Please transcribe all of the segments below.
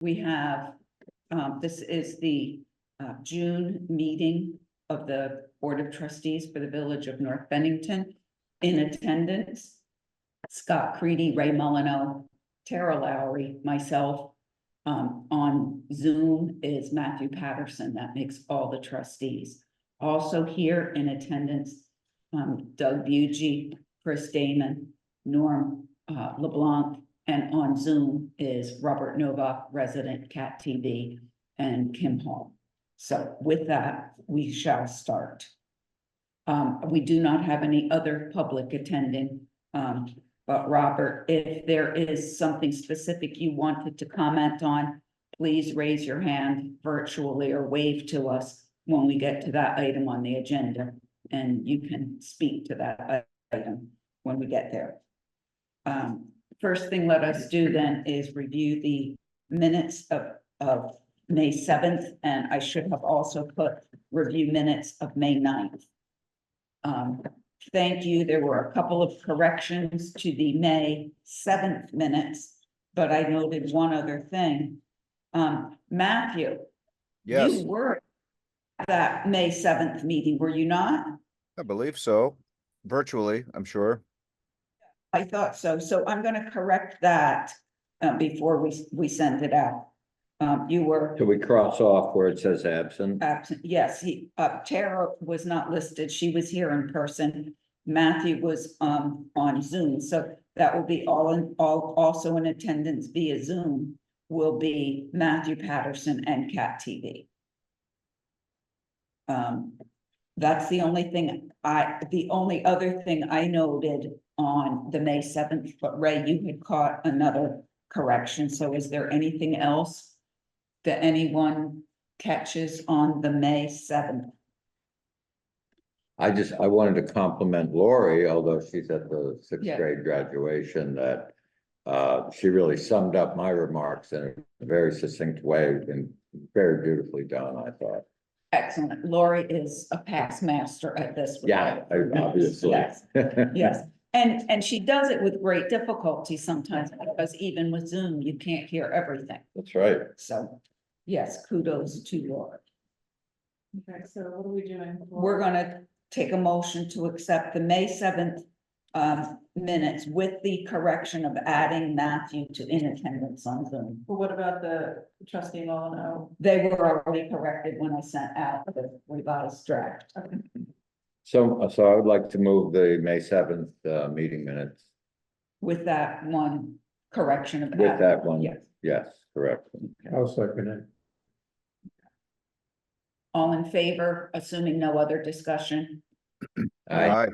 We have, this is the June meeting of the Board of Trustees for the Village of North Bennington. In attendance, Scott Creedy, Ray Molyneux, Tara Lowry, myself. On Zoom is Matthew Patterson. That makes all the trustees. Also here in attendance, Doug Bugey, Chris Damon, Norm LeBlanc, and on Zoom is Robert Novak, resident Cat TV, and Kim Hall. So with that, we shall start. We do not have any other public attending, but Robert, if there is something specific you wanted to comment on, please raise your hand virtually or wave to us when we get to that item on the agenda, and you can speak to that item when we get there. First thing let us do then is review the minutes of May 7th, and I should have also put review minutes of May 9th. Thank you. There were a couple of corrections to the May 7th minutes, but I noted one other thing. Matthew, Yes, you were at that May 7th meeting, were you not? I believe so. Virtually, I'm sure. I thought so. So I'm going to correct that before we send it out. You were Can we cross off where it says absent? absent. Yes, Tara was not listed. She was here in person. Matthew was on Zoom. So that will be also in attendance via Zoom will be Matthew Patterson and Cat TV. That's the only thing the only other thing I noted on the May 7th, but Ray, you had caught another correction. So is there anything else that anyone catches on the May 7th? I wanted to compliment Lori, although she's at the sixth Yeah. grade graduation, that she really summed up my remarks in a very succinct way and very beautifully done, I thought. Excellent. Lori is a past master at this. Yeah, obviously. Yes, yes. And she does it with great difficulty sometimes, because even with Zoom, you can't hear everything. That's right. So, yes, kudos to Lori. Okay, so what are we doing? We're gonna take a motion to accept the May 7th minutes with the correction of adding Matthew to in attendance on Zoom. Well, what about the trustee Molyneux? They were already corrected when I sent out the revised draft. So I would like to move the May 7th meeting minutes With that one correction of. with that one. Yes. Yes, correct. I'll second it. All in favor, assuming no other discussion? Aye.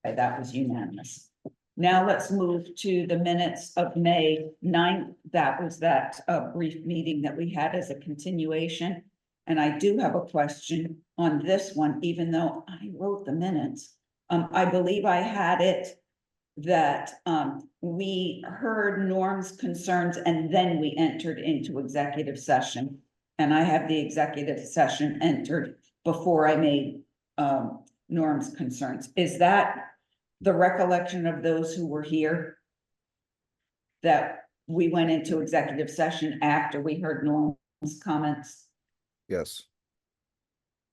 Okay, that was unanimous. Now let's move to the minutes of May 9th. That was that brief meeting that we had as a continuation. And I do have a question on this one, even though I wrote the minutes. I believe I had it that we heard Norm's concerns and then we entered into executive session. And I have the executive session entered before I made Norm's concerns. Is that the recollection of those who were here? That we went into executive session after we heard Norm's comments? Yes.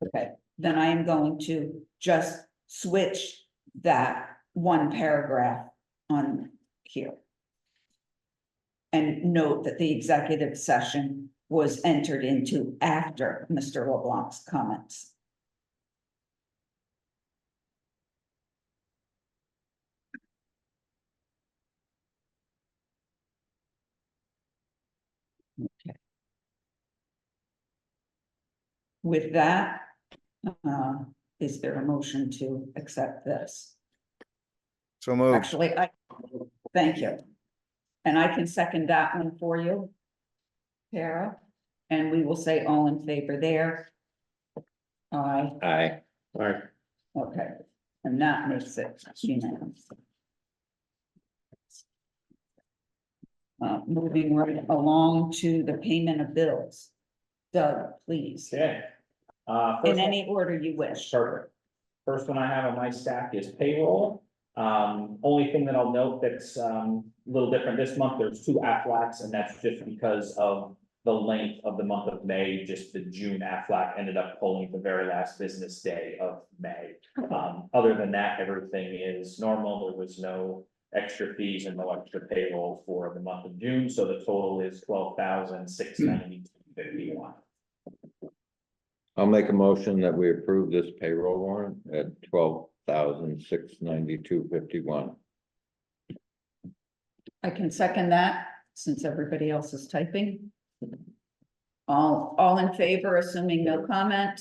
Okay, then I am going to just switch that one paragraph on here. And note that the executive session was entered into after Mr. LeBlanc's comments. Okay. With that, is there a motion to accept this? So moved. Actually, thank you. And I can second that one for you, Tara, and we will say all in favor there. Aye, Aye. okay, and that makes it unanimous. Moving right along to the payment of bills. Doug, please, Okay. in any order you wish. Perfect. First one I have on my stack is payroll. Only thing that I'll note that's, a little different this month, there's two Aflacs, and that's just because of the length of the month of May, just the June Aflac ended up pulling the very last business day of May. Other than that, everything is normal. There was no extra fees and no extra payroll for the month of June, so the total is 12,692.51. I'll make a motion that we approve this payroll warrant at 12,692.51. I can second that, since everybody else is typing. All in favor, assuming no comment?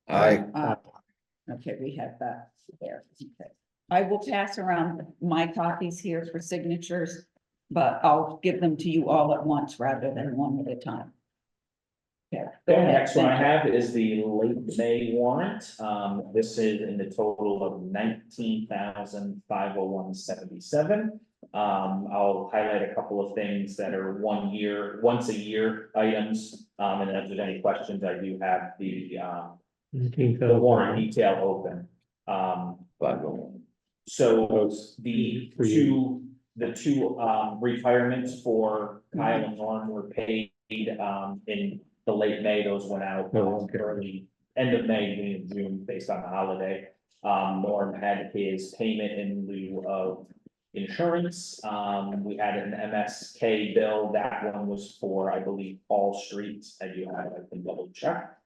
Aye. Okay, we have that there. Okay. I will pass around my copies here for signatures, but I'll give them to you all at once rather than one at a time. Yeah. The next one I have is the late May warrant. This is in the total of 19,501.77. I'll highlight a couple of things that are once a year items. And if there's any questions, I do have the warrant detail open. 501. So the two retirements for Kyle and Norm were paid in the late May. Those went out early, end of May, beginning of June, based on the holiday. Norm had his payment in lieu of insurance. We had an MSK bill. That one was for, I believe, Paul Street, as you have, I can double check.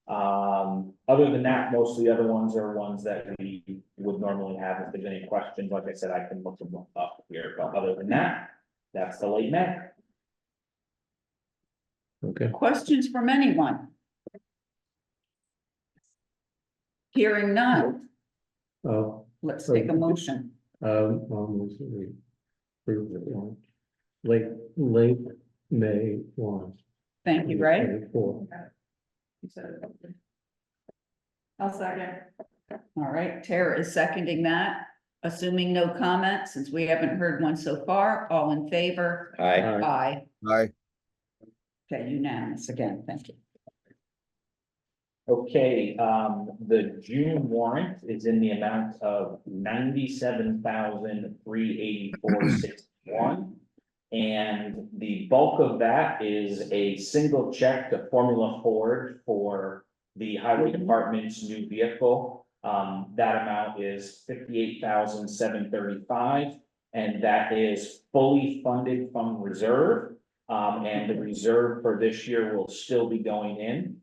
Other than that, most of the other ones are ones that we would normally have. If there's any questions, like I said, I can look them up here, but other than that, that's the late May. Okay. Questions from anyone? Hearing none, let's take a motion. Almost we approve it, one. Late May 1. Thank you, Ray. 24. You said it. I'll second. All right, Tara is seconding that, assuming no comment, since we haven't heard one so far. All in favor? Aye. Aye. Aye. Okay, unanimous again, thank you. Okay, the June warrant is in the amount of 97,384.61. And the bulk of that is a single check to Formula Ford for the highway department's new vehicle. That amount is 58,735, and that is fully funded from reserve. And the reserve for this year will still be going in.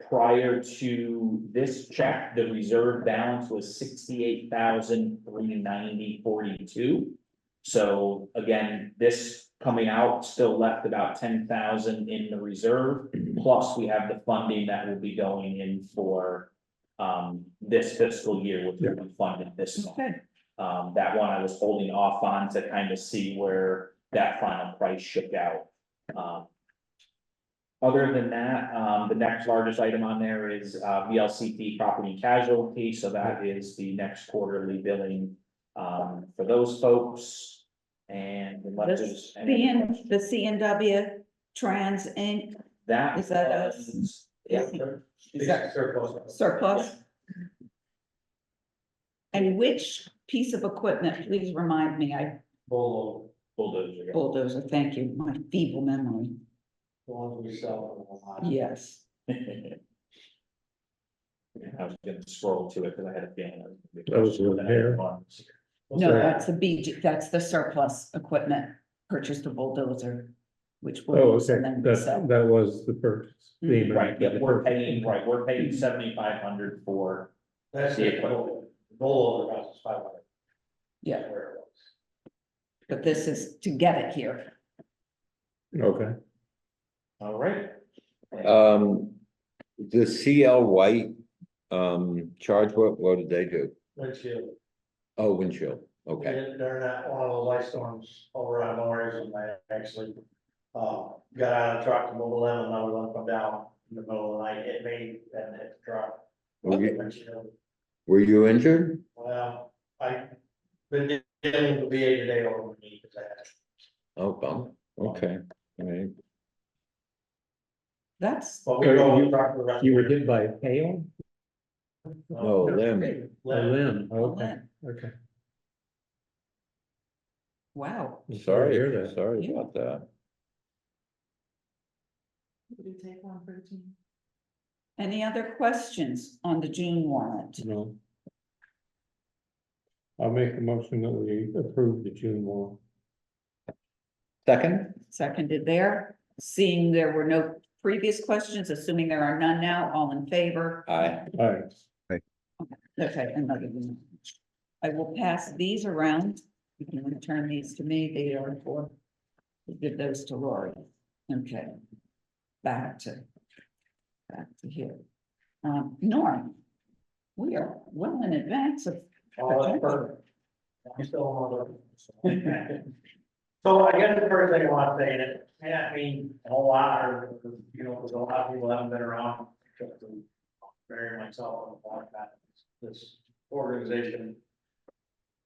Prior to this check, the reserve balance was 68,390.42. So again, this coming out still left about 10,000 in the reserve, plus we have the funding that will be going in for this fiscal year, which will be funded this month. Okay, That one I was holding off on to kind of see where that final price shook out. Other than that, the next largest item on there is VLCT property and casualty, so that is the next quarterly billing for those folks. And unless this there's any being questions, the CNW Trans Inc., that is that us? was- Yeah. is that surplus? And which piece of equipment, please remind me, Bulldozer. yeah. bulldozer, thank you, my feeble memory, yes. I was gonna scroll to it because I had a feeling. That was the repair. No, that's the BG, that's the surplus equipment, purchased a bulldozer, which Oh, will use okay, and then that, resell. that was the purchase. the Mhm. amount Right, of yeah, the we're purchase. paying 7,500 for That's the the equipment. rollover cost is 500. Yeah, Where it was. but this is to get it here. Okay, All right. The CL White, charge, what did they do? Windshield. Oh, windshield, okay. During that, one of those ice storms over on Mars, and I actually, got out of the truck to move them, and another one come down in the middle of the night, hit me, and hit the truck. Windshield. Were you injured? Well, I've been dealing with VA today over me, because I had. Oh, bum, okay, all right. That's, But we So drove you- the truck the rest you were of the hit by hail? No, limb. A limb, Oh, okay, Lynn. okay. Wow, I'm sorry to hear Sorry, that. sorry Yeah. about that. Did you take one for the team? any other questions on the June warrant? No. I'll make a motion that we approve the June warrant. Second? Seconded there, seeing there were no previous questions, assuming there are none now, all in favor? Aye. Aye. Okay, another one. I will pass these around. You can return these to me, they are for. We'll give those to Lori. Okay. Back to here. Norm. We are well in advance of. Oh, that's perfect. I'm still on the. So I guess the first thing I want to say, and it may not mean a whole lot, or, you know, because a lot of people haven't been around, except for Barry and myself on the podcast, this organization.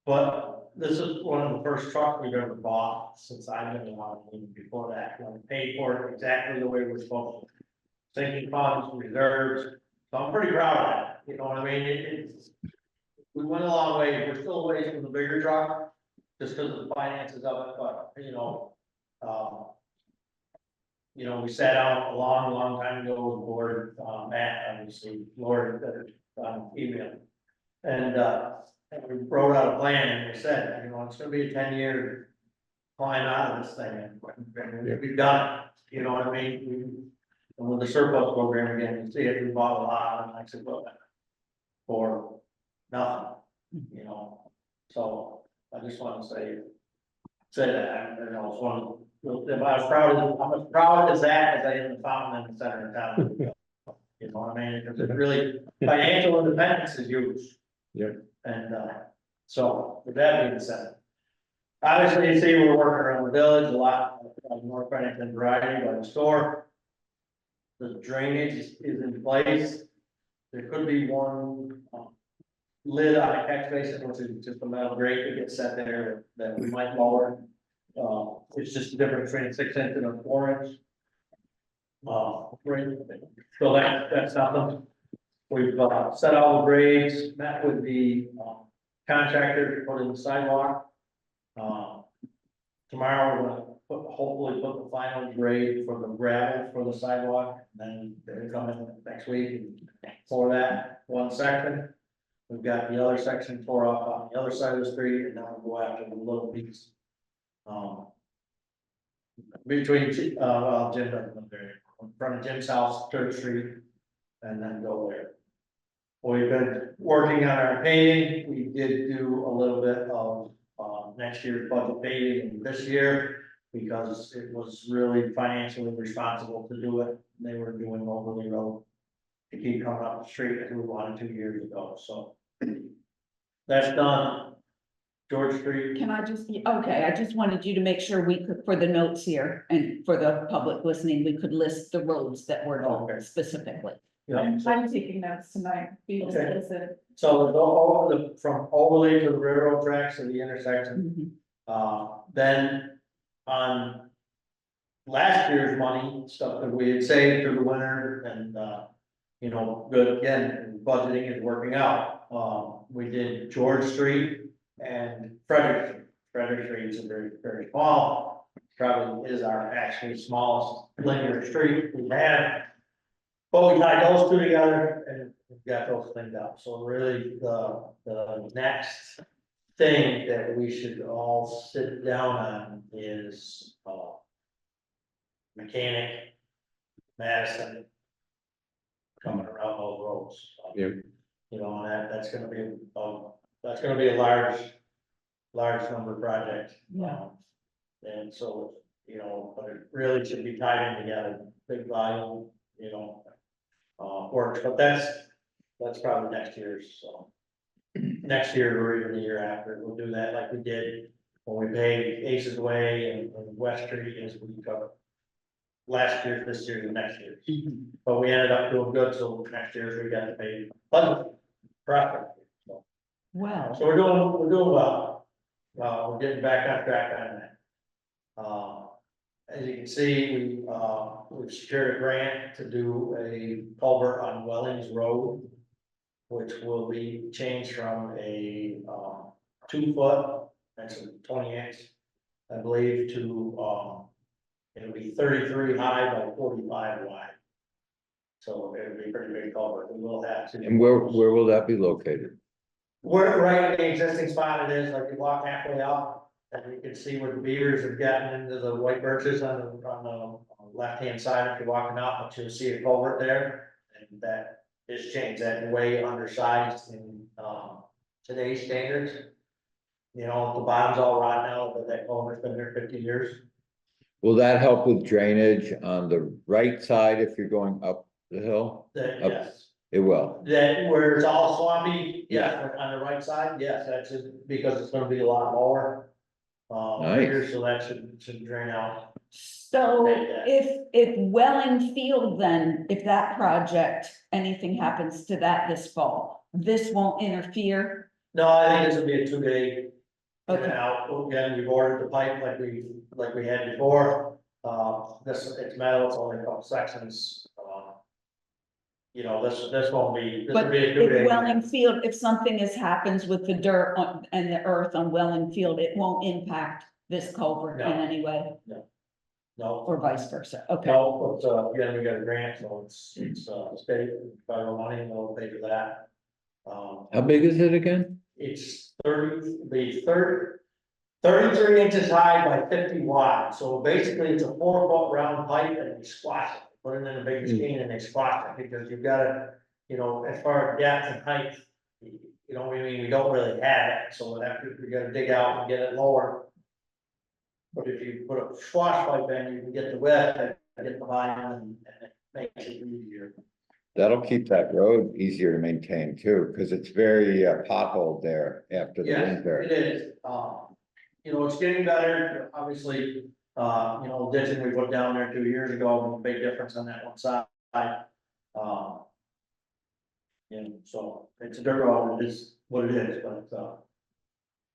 But this is one of the first trucks we've ever bought since I've been around, even before that, when we paid for it exactly the way we're supposed to. Sinking funds, reserves, so I'm pretty proud of that, you know what I mean, it's. We went a long way, we're still waiting for the bigger truck, just because of the finances of it, but, you know, we sat out a long, long time ago with the board, Matt, obviously, Lord, email. And we wrote out a plan, and we said, it's gonna be a 10-year climb out of this thing, and we've done it, you know what I mean? And with the surplus program again, you see it, we bought a lot of nice equipment for nothing, so I just want to say that, it's one of the, I'm as proud as that as I am the fountain in the center of town. You know what I mean, because it's really, financial independence is huge. Yeah. And, so, with that being said, obviously, you see, we're working around the village, a lot of North Bennington variety by the store. The drainage is in place. There could be one, lid on a catch basin, which is just a metal grate that gets set there that we might lower. It's just the difference between a 6-inch and a 4-inch. Grade. So that's nothing. We've set all the grades, met with the contractor to put in the sidewalk. Tomorrow, we're gonna hopefully put the final grade for the gravel for the sidewalk, and then they're coming next week for that one section. We've got the other section tore off on the other side of the street, and now we'll go after the little piece. Between, Jim doesn't live there, in front of Jim's house, Church Street, and then go there. We've been working on our paving, we did do a little bit of, next year's budget paving this year, because it was really financially responsible to do it, they were doing Overley Road to keep coming up the street as we wanted 2 years ago, so. That's done. George Street. Can I just, okay, I just wanted you to make sure we could, for the notes here and for the public listening, we could list the roads that were done Okay. specifically. Yeah, I'm taking notes tonight, because Okay. it's a, so from Overley to the railroad tracks to the intersection, then on. Last year's money, stuff that we had saved through the winter and, good, again, budgeting is working out. We did George Street and Frederick Street. Frederick Street is a very, very small, probably is our actually smallest linear street we have. But we tied those two together and we've got those things out, so really the next thing that we should all sit down on is, Mechanic, Madison. Coming around those roads. Yeah. And that's gonna be a large number project. Yeah. And so, but it really should be tied in together, big volume, works, but that's probably next year's, so. Next year or even the year after, we'll do that like we did when we paid Aces Way and West Street as we covered. Last year, this year, and next year, but we ended up doing good, so next year we got to pay budget profit. So Well, we're doing well. We're getting back on track on that. As you can see, we've secured a grant to do a culvert on Wellings Road. which will be changed from a, 2 foot, that's a 20 inch, I believe, to, it'll be 33 high by 45 wide. So it'll be a pretty big culvert, we will have to. And where will that be located? We're right in the existing spot it is, like you walk halfway up, and you can see where the beavers have gotten into the white birches on the left-hand side if you're walking up, but you'll see a culvert there. And that is changed, that way undersized in, today's standards. You know, the bottom's all rotten out, but that culvert's been there 50 years. Will that help with drainage on the right side if you're going up the hill? That, Up. yes, It will. that where it's all swampy, yeah, on the right side, yes, that's it, because it's gonna be a lot lower. Nice. Here, so that should drain out. So if Welling Field, then, if that project, anything happens to that this fall, this won't interfere? No, I think this would be a 2-day. In and Okay. out, again, we've ordered the pipe like we had before, it's metal, it's only a couple sections. You know, this won't be, this will But be a 2-day. if Welling Field, if something happens with the dirt and the earth on Welling Field, it won't impact this culvert in No. any way, No, or vice versa, okay? no, but, again, we got a grant, so it's state, federal money, and they'll pay for that. How big is it again? It's 33 inches high by 50 wide, so basically it's a 4 foot round pipe and they squash it, put it in a big machine and they squash it, because you've got to, you know, as far as depth and height. You know, we don't really have it, so we gotta dig out and get it lower. But if you put a squash pipe in, you can get the width and get the volume and it makes it easier. That'll keep that road easier to maintain too, because it's very potholed there after the Yes, winter. it is, you know, it's getting better, obviously, you know, ditching we put down there 2 years ago, big difference on that one side. And so it's a dirt road, it is what it is, but,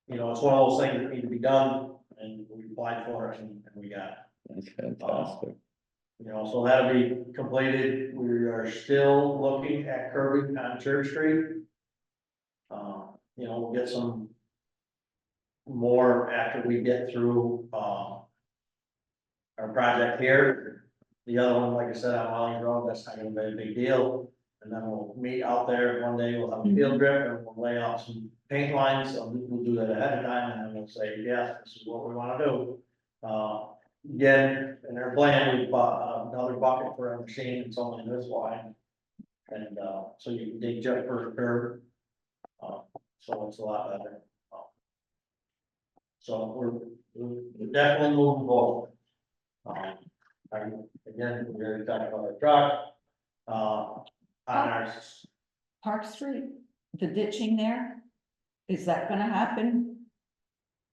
you know, it's one of those things that need to be done, and we applied for it and we got it. That's fantastic. You know, so that'll be completed, we are still looking at curbing on Church Street. You know, we'll get some more after we get through, our project here. The other one, like I said, on Wellings Road, that's not gonna be a big deal. And then we'll meet out there one day, we'll have a field trip and we'll lay out some paint lines, so we'll do that ahead of time, and then we'll say, yeah, this is what we wanna do. Again, in our plan, we bought another bucket for our machine, it's only this wide. And, so you can dig just for the curb. So it's a lot better. So we're definitely moving forward. Again, we're gonna talk about our truck. On our, Park Street, the ditching there, is that gonna happen?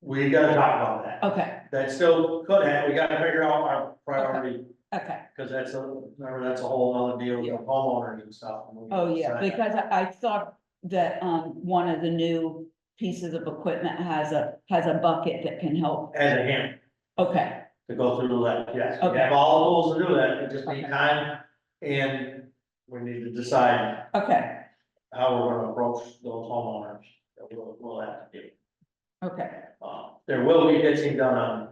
we gotta talk about that. Okay, That still could happen, we gotta figure out our priority, okay. cause remember, that's a whole other deal with the homeowners and stuff. Oh, yeah, because I thought that, one of the new pieces of equipment has a bucket that can help. As a hand Okay, to go through the left, yes, we Okay. have all the tools to do that, we just need Okay. time, and we need to decide okay, how we're gonna approach those homeowners that we'll have to do. okay, There will be ditching done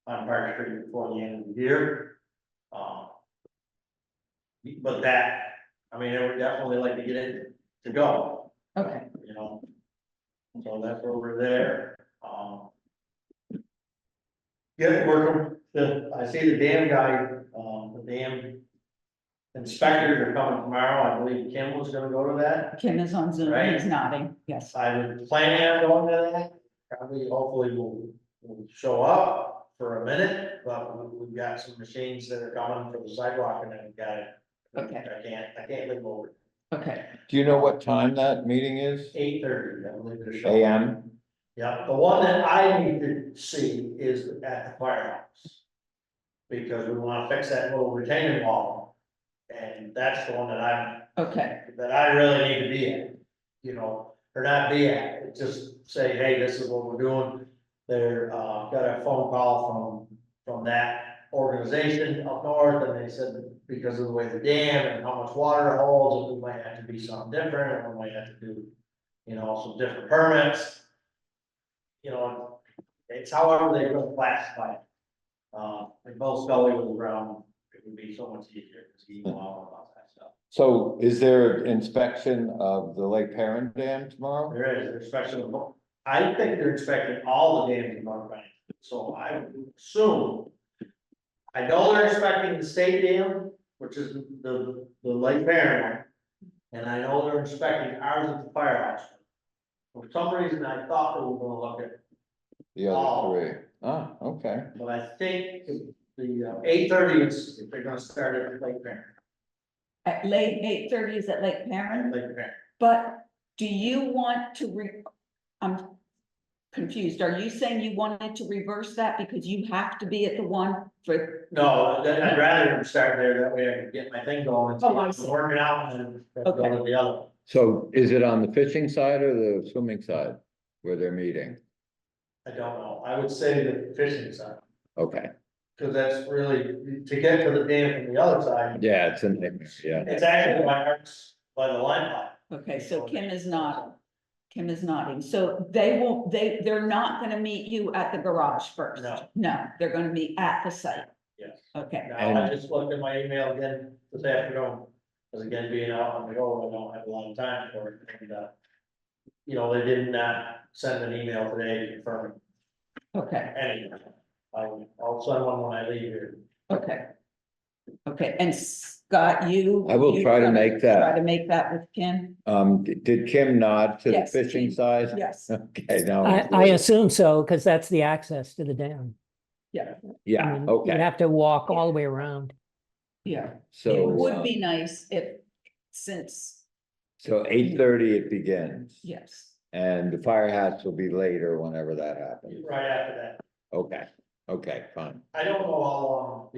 on Park Street before the end of the year. But that, I mean, I would definitely like to get it to go, okay. you know? So that's where we're there. Yeah, I see the dam guy, the dam inspectors are coming tomorrow, I believe Kim was gonna go to that. Kim is on Zoom, Right. he's nodding, yes. I was planning on going to that, probably hopefully we'll show up for a minute, but we've got some machines that are coming for the sidewalk and then we've got it. Okay. I can't leave over, Okay, Do you know what time that meeting is? 8:30, I believe they're showing. AM? Yeah, the one that I need to see is at the firehouse. Because we wanna fix that little retaining wall, and that's the one okay, that I really need to be at, you know, or not be at, just say, hey, this is what we're doing. They're, got a phone call from that organization up north, and they said because of the way the dam and how much water it holds, we might have to be something different, and we might have to do, you know, some different permits. You know, it's however they're gonna classify it. If both Scully was around, it would be so much easier, because he knew all about that stuff. So is there inspection of the Lake Perrin Dam tomorrow? There is, they're inspecting, I think they're inspecting all the dams in North Bennington, so I would assume. I know they're inspecting the state dam, which is the Lake Perrin one. And I know they're inspecting ours at the firehouse. For some reason, I thought they were gonna look at, The other three? Ah, okay. but I think the 8:30 is, if they're gonna start at Lake Perrin. At late 8:30 is at Lake Perrin, Lake Perrin. but do you want to I'm confused. Are you saying you wanted to reverse that because you have to be at the one for, No, I'd rather them start there, that way I can get my thing going and Oh, I see. work it out and then go Okay. to the other one. So is it on the fishing side or the swimming side where they're meeting? I don't know, I would say the fishing side, Okay, because that's really, to get to the dam from the other side, yeah, it's in there, yeah. it's actually by the line pipe. okay, so Kim is nodding. Kim is nodding. So they won't, they're not gonna meet you at the garage first? No. No, they're gonna meet at the site. Yes. Okay, Now, I just looked at my email again this afternoon, because again, being out on the road, I don't have a lot of time for it, and, you know, they did not send an email today confirming okay, anything. I'll send one when I leave here. okay. Okay, and Scott, you. I will you try to gonna make that. Try to make that with Kim? Did Kim nod to the Yes, fishing Kim. side? Yes, Okay, now. I assume so, because that's the access to the dam. yeah, I Yeah, mean, You'd okay, have to walk all the way around. yeah. so. It would be nice if, since, So 8:30 it begins. yes, And the firehouse will be later whenever that happens. Right after that. Okay, okay, fine. I don't know how long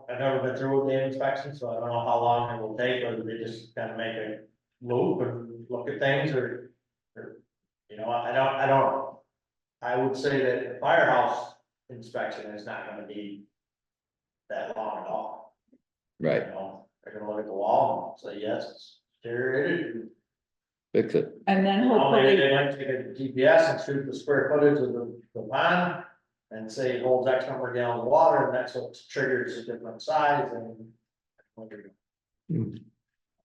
I've never been through a dam inspection, so I don't know how long it will take, or they just kind of make a loop and look at things, or, you know, I don't know. I would say that the firehouse inspection is not gonna be that long at all. Right, You know, they're gonna look at the wall and say, yes, here it is. fix it. and then Or maybe hopefully, they might take a GPS and shoot the square footage of the pond. And say it holds X number of gallons of water, and that's what triggers a different size and.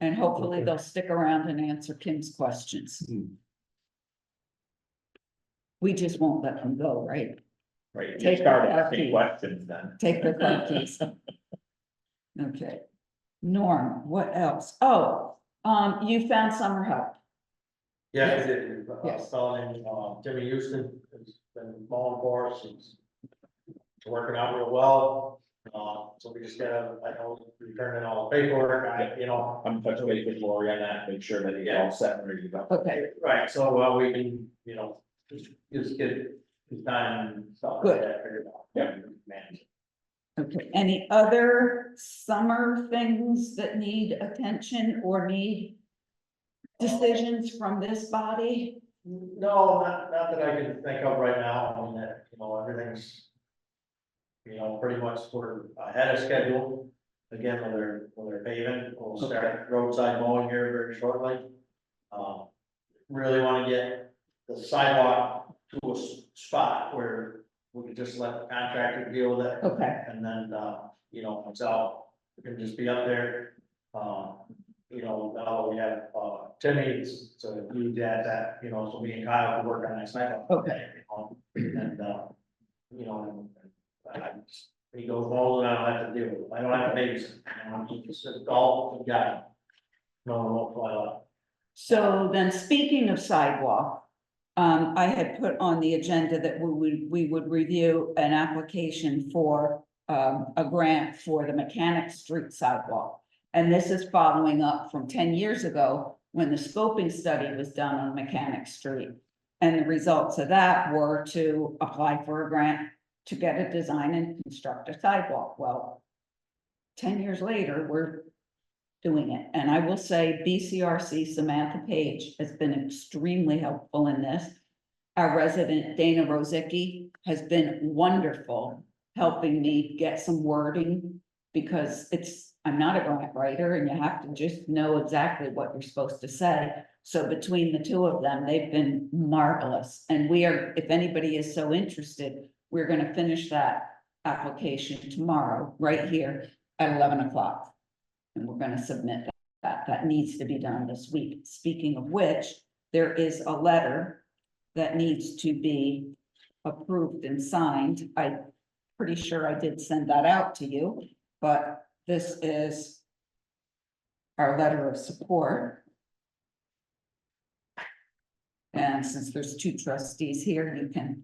and hopefully they'll stick around and answer Kim's questions. We just won't let them go, right? Right, Take you start the asking RFP. questions then. Take their car keys. Okay. Norm, what else? Oh, you found summer help. Yeah, we did, Yes. fellow named, Jimmy Houston has been mowing for us, he's working out real well. So we just gotta, I know, return in all the paperwork, you know. I'm touching base with Lori on that, make sure that it's all set and ready to go. Okay, Right, so, we can, you know, just get his time and stuff like Good. that figured out. Yeah. Manage. okay. Any other summer things that need attention or need decisions from this body? No, not that I can think of right now, I mean, that, you know, everything's. You know, pretty much we're ahead of schedule, again, with their paving, we'll start roadside mowing here very shortly. Really wanna get the sidewalk to a spot where we can just let the contractor deal with it. Okay, And then, you know, myself, we can just be up there. You know, now we have, Timmy, so he did that, you know, so me and Kyle can work on that sidewalk. Okay. And, you know, he goes home and I don't have to deal with it, I don't have to babysit, you know, I'm just a golf guy. No, no, fly. so then speaking of sidewalk, I had put on the agenda that we would review an application for a grant for the Mechanic Street sidewalk. And this is following up from 10 years ago, when the scoping study was done on Mechanic Street. And the results of that were to apply for a grant to get a design and construct a sidewalk. Well, 10 years later, we're doing it. And I will say BCRC Samantha Page has been extremely helpful in this. Our resident Dana Rozicki has been wonderful helping me get some wording. Because I'm not a grant writer and you have to just know exactly what you're supposed to say. So between the two of them, they've been marvelous. And we are, if anybody is so interested, we're gonna finish that application tomorrow, right here at 11 o'clock. And we're gonna submit that. That needs to be done this week. Speaking of which, there is a letter that needs to be approved and signed. I'm pretty sure I did send that out to you, but this is our letter of support. And since there's two trustees here, you can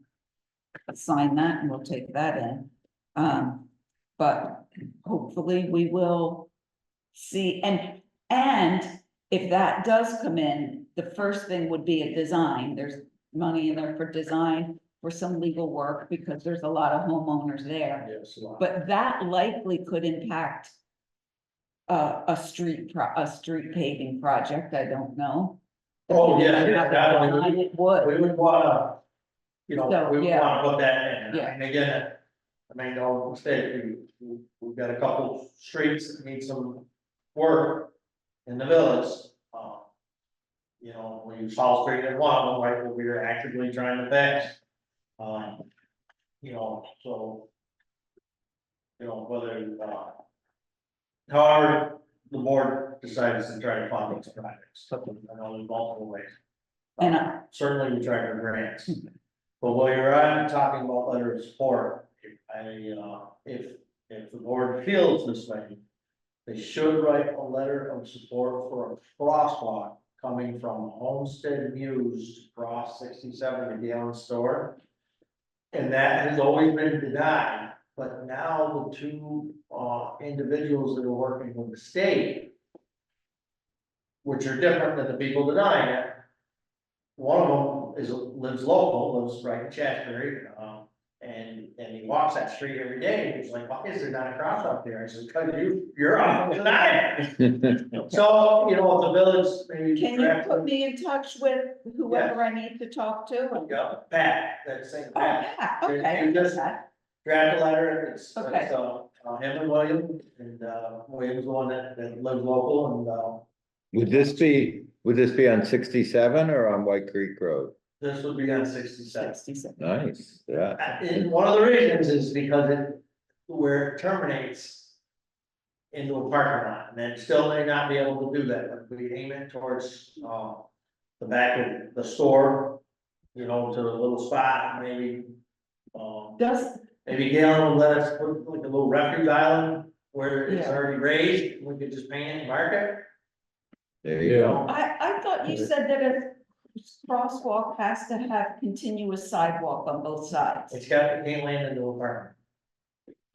sign that and we'll take that in. But hopefully we will see, and if that does come in, the first thing would be a design. There's money in there for design, for some legal work, because there's a lot of homeowners there. Yes, a lot. But that likely could impact a street paving project, I don't know. Oh, yeah, Depending on how that the one, design it would. we would wanna, you know, So, we would yeah. wanna put that in. Yeah. And again, I mean, no mistake, we've got a couple streets that need some work in the village. You know, we use Hall Street as one of them, right, where we're actively trying to fix. You know, so. You know, whether, however, the board decides to try to fund these projects, I know there's multiple ways. And Certainly we try to grants. But while you're on talking about letter of support, if the board feels this way, they should write a letter of support for a crosswalk coming from Homestead Muse to cross 67 to Galen Store. And that has always been denied, but now the two individuals that are working with the state, which are different than the people denying it. One of them lives local, lives right in Chatsbury, and he walks that street every day, and he's like, why is there not a crosswalk there? I said, because you're on denying it. So, you know, if the village maybe. can you put me in touch with whoever I need to talk to? Yeah, Pat, that same Oh, Pat, yeah, okay. I You get just- that. draft a letter, it's, Okay. him and William, and, William's the one that lives local, Would this be on 67 or on White Creek Road? and this would be on 67. 67. Nice, yeah. And one of the reasons is because where it terminates into a parking lot, and it still may not be able to do that, but we aim it towards, the back of the store, you know, to the little spot, maybe, Does, maybe Galen will let us put like a little refuge island where it's Yeah. already raised, we could just paint it and mark it. There you Yeah. go. I thought you said that a crosswalk has to have continuous sidewalk on both sides. It's got, it can't land into a park.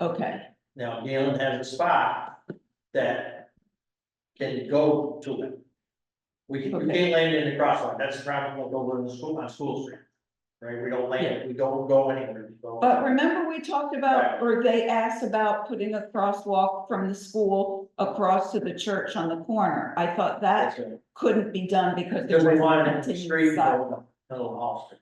Okay, Now, Galen has a spot that can go to it. We Okay. can't land in the crosswalk, that's the problem with over in the school, on School Street. Right, we don't land, we don't go anywhere. We go- but remember we talked about, or they asked about putting a crosswalk from the school across to the church on the corner. I thought that That's it. couldn't be done because there Because we was wanted a it to continuous street, sidewalk. middle of Hall Street.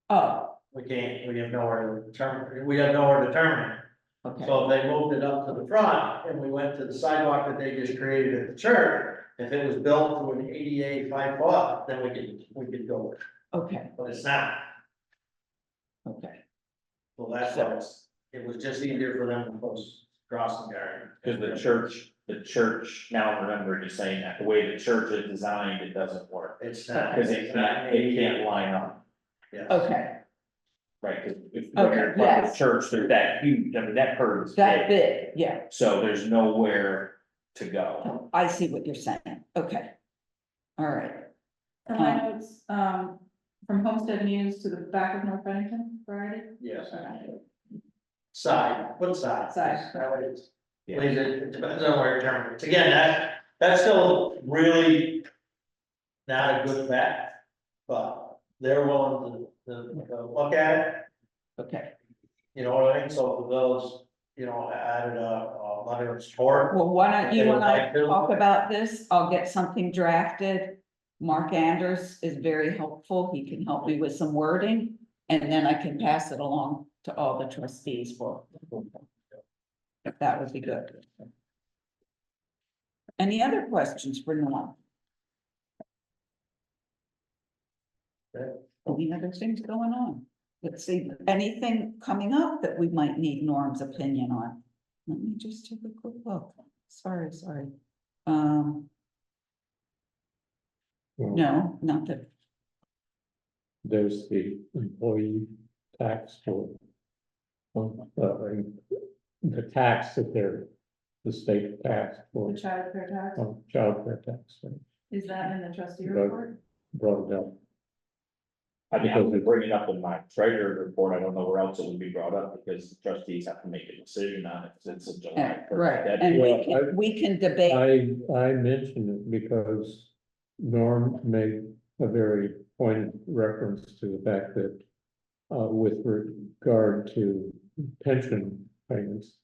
Oh, We can't, we have nowhere to terminate, we have nowhere to terminate. okay, So if they moved it up to the front and we went to the sidewalk that they just created at the church, if it was built to an ADA 5 foot, then we could go with it, okay, but it's not. okay. Well, that's why it was just easier for them to post crossing guard. Cause the church, now I'm remembering you saying that, the way the church is designed, it doesn't work. It's not. Cause it can't line up, Yes. Okay, right, cause if. Okay, you're in front of the yes. Church, there's that huge, I mean, that curve is that big, bit, yeah, so there's nowhere to go. I see what you're saying, okay. All right, For my notes, from Homestead Muse to the back of North Bennington, Friday. Yes. Okay. Side, what side? Side. That way it's, please, it depends on where it terminates. Again, that's still really not a good bet, but they're willing to look at it, okay. you know what I mean? So if the village, you know, added a letter of support. Well, why don't you They would and I like to. talk about this? I'll get something drafted. Mark Anders is very helpful. He can help me with some wording. And then I can pass it along to all the trustees for. If that would be good. Any other questions for Norm? Any other things going on? Let's see, anything coming up that we might need Norm's opinion on? Let me just take a quick look. Sorry. Well, No, not that, There's the employee tax for. The tax that they're, the state tax for, The childcare tax, childcare tax, right, is that in the trustee But- report? brought it up. I mean, I would bring it up in my treasurer report, I don't know where else it would be brought up, because the trustees have to make a decision on it, since it's a July. 1st right, deadline. and Well, we can debate, I mentioned it because Norm made a very pointed reference to the fact that with regard to pension payments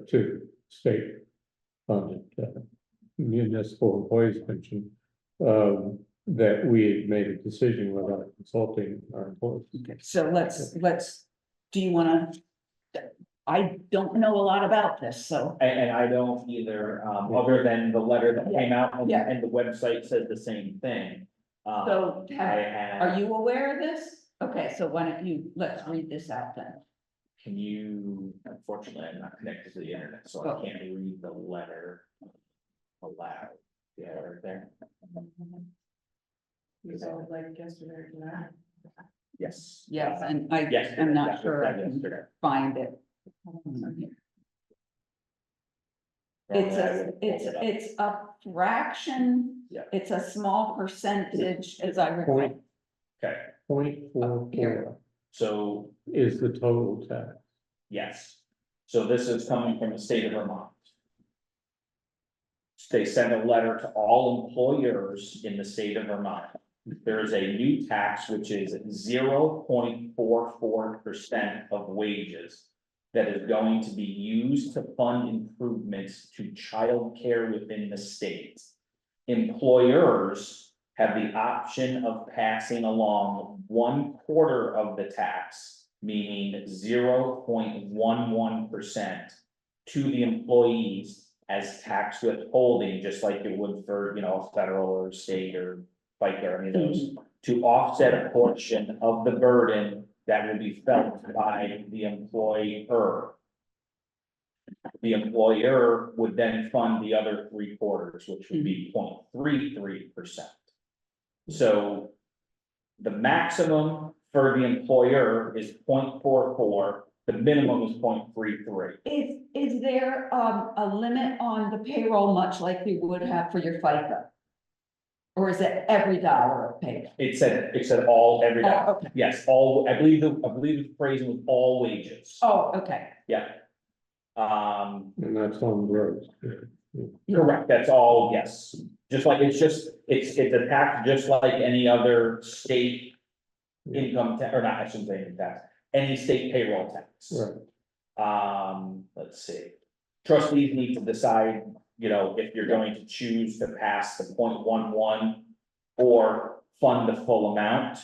to state funded municipal employees pension, that we had made a decision without consulting our employees. okay, so let's, do you wanna? I don't know a lot about this, so, And I don't either, other than the letter that came out, and, Yeah. and the website said the same thing. so I are had, you aware of this? Okay, so why don't you, let's read this out then. can you, unfortunately, I'm not connected to the internet, so I can't read the letter aloud. Yeah, right there. You said like yesterday or tonight. Yes. Yes, and I, Yes. I'm not that- sure I that can yesterday. find it. It's a fraction, Yeah. it's a small percentage, as I recall. Point, Okay, 0.44 so, is the total tax. yes, so this is coming from the state of Vermont. They sent a letter to all employers in the state of Vermont. There is a new tax which is 0.44% of wages that is going to be used to fund improvements to childcare within the state. Employers have the option of passing along 1/4 of the tax, meaning 0.11% to the employees as tax withholding, just like it would for, federal or state or FICA or any of those, to offset a portion of the burden that will be felt by the employer. The employer would then fund the other 3/4, which would be 0.33%. So the maximum for the employer is 0.44, the minimum is 0.33. Is there a limit on the payroll, much like you would have for your FICA? Or is it every dollar of payroll? It said all, every day. Oh, okay, Yes, all, I believe the phrasing was all wages. oh, okay, Yeah. And that's on gross. Correct, that's all, yes, just like, it's a tax just like any other state income tax, or not, I shouldn't say income tax, any state payroll tax. Right. Let's see. Trustees need to decide, if you're going to choose to pass the 0.11 or fund the full amount.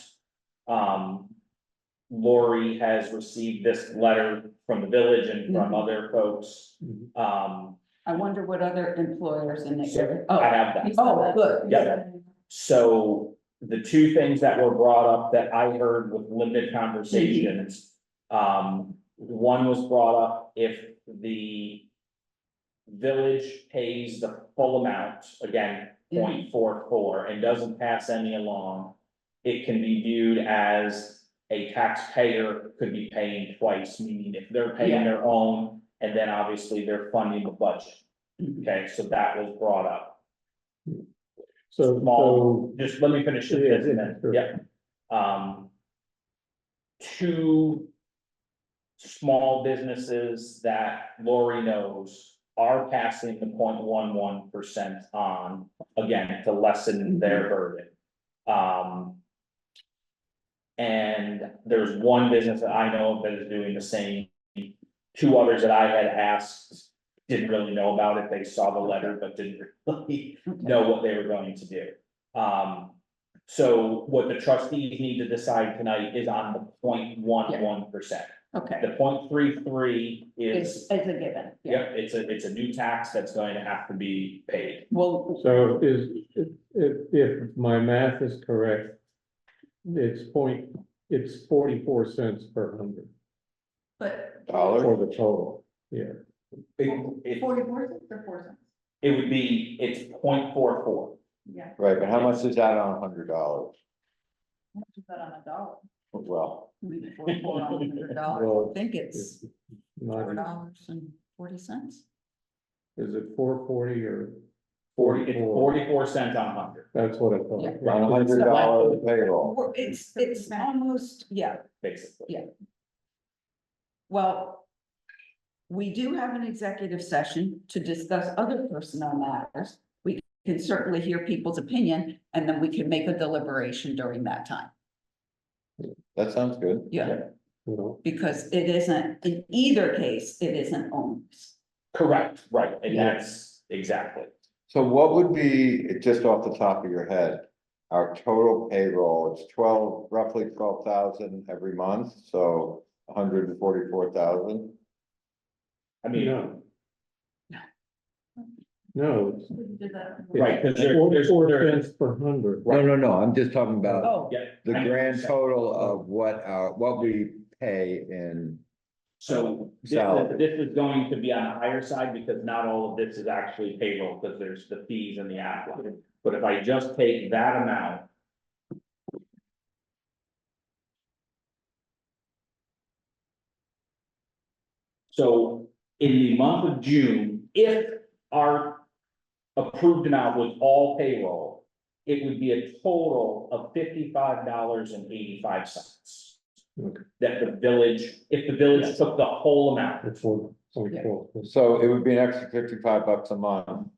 Lori has received this letter from the village and from other folks. I wonder what other employers in the So, area. I have that. Oh, good, Yeah. So the two things that were brought up that I heard with limited conversations. One was brought up if the village pays the full amount, again, 0.44, and doesn't pass any along. It can be viewed as a taxpayer could be paying twice, meaning if they're paying their own, and then obviously they're funding the budget. Okay, so that was brought up. So, Small, just let me finish Yeah, this and then, sure. yeah. Two small businesses that Lori knows are passing the 0.11% on, again, to lessen their burden. And there's one business that I know of that is doing the same. Two others that I had asked didn't really know about it. They saw the letter, but didn't really know what they were going to do. So what the trustees need to decide tonight is on the 0.11%. Okay, The 0.33 it's, is, it's a given, yeah. yep, it's a new tax that's going to have to be paid. Well, So if my math is correct, it's 44 cents per hundred But Dollars? for the total, yeah. It 44 cents or 4 cents? would be, it's 0.44. Yeah. Right, but how much is that on $100? How much is that on a dollar? Well, maybe $400, Well, I think it's Not, $4.40. is it 440 or? it's 44 cents on 100, That's what I thought. Yeah. on $100 payroll. It's almost, yeah, basically. Yeah. well. We do have an executive session to discuss other personnel matters. We can certainly hear people's opinion, and then we can make a deliberation during that time. That sounds good. Yeah, Well, because it isn't, in either case, it isn't onerous. Correct, right, and Yeah. that's exactly. So what would be, just off the top of your head, our total payroll? It's roughly 12,000 every month, so 144,000. I mean, no. No, it's. Did that. Right, 'cause there- 44 there- cents per hundred. No, I'm just talking about Oh, yeah. the I know what grand you're saying. total of what we pay in. So Salary. this is going to be on the higher side because not all of this is actually payroll, because there's the fees and the applicant. But if I just take that amount. So in the month of June, if our approved amount was all payroll, it would be a total of $55.85. Okay. That the village, if the village took the whole amount. It's 4.4. So it would be an extra $55 a month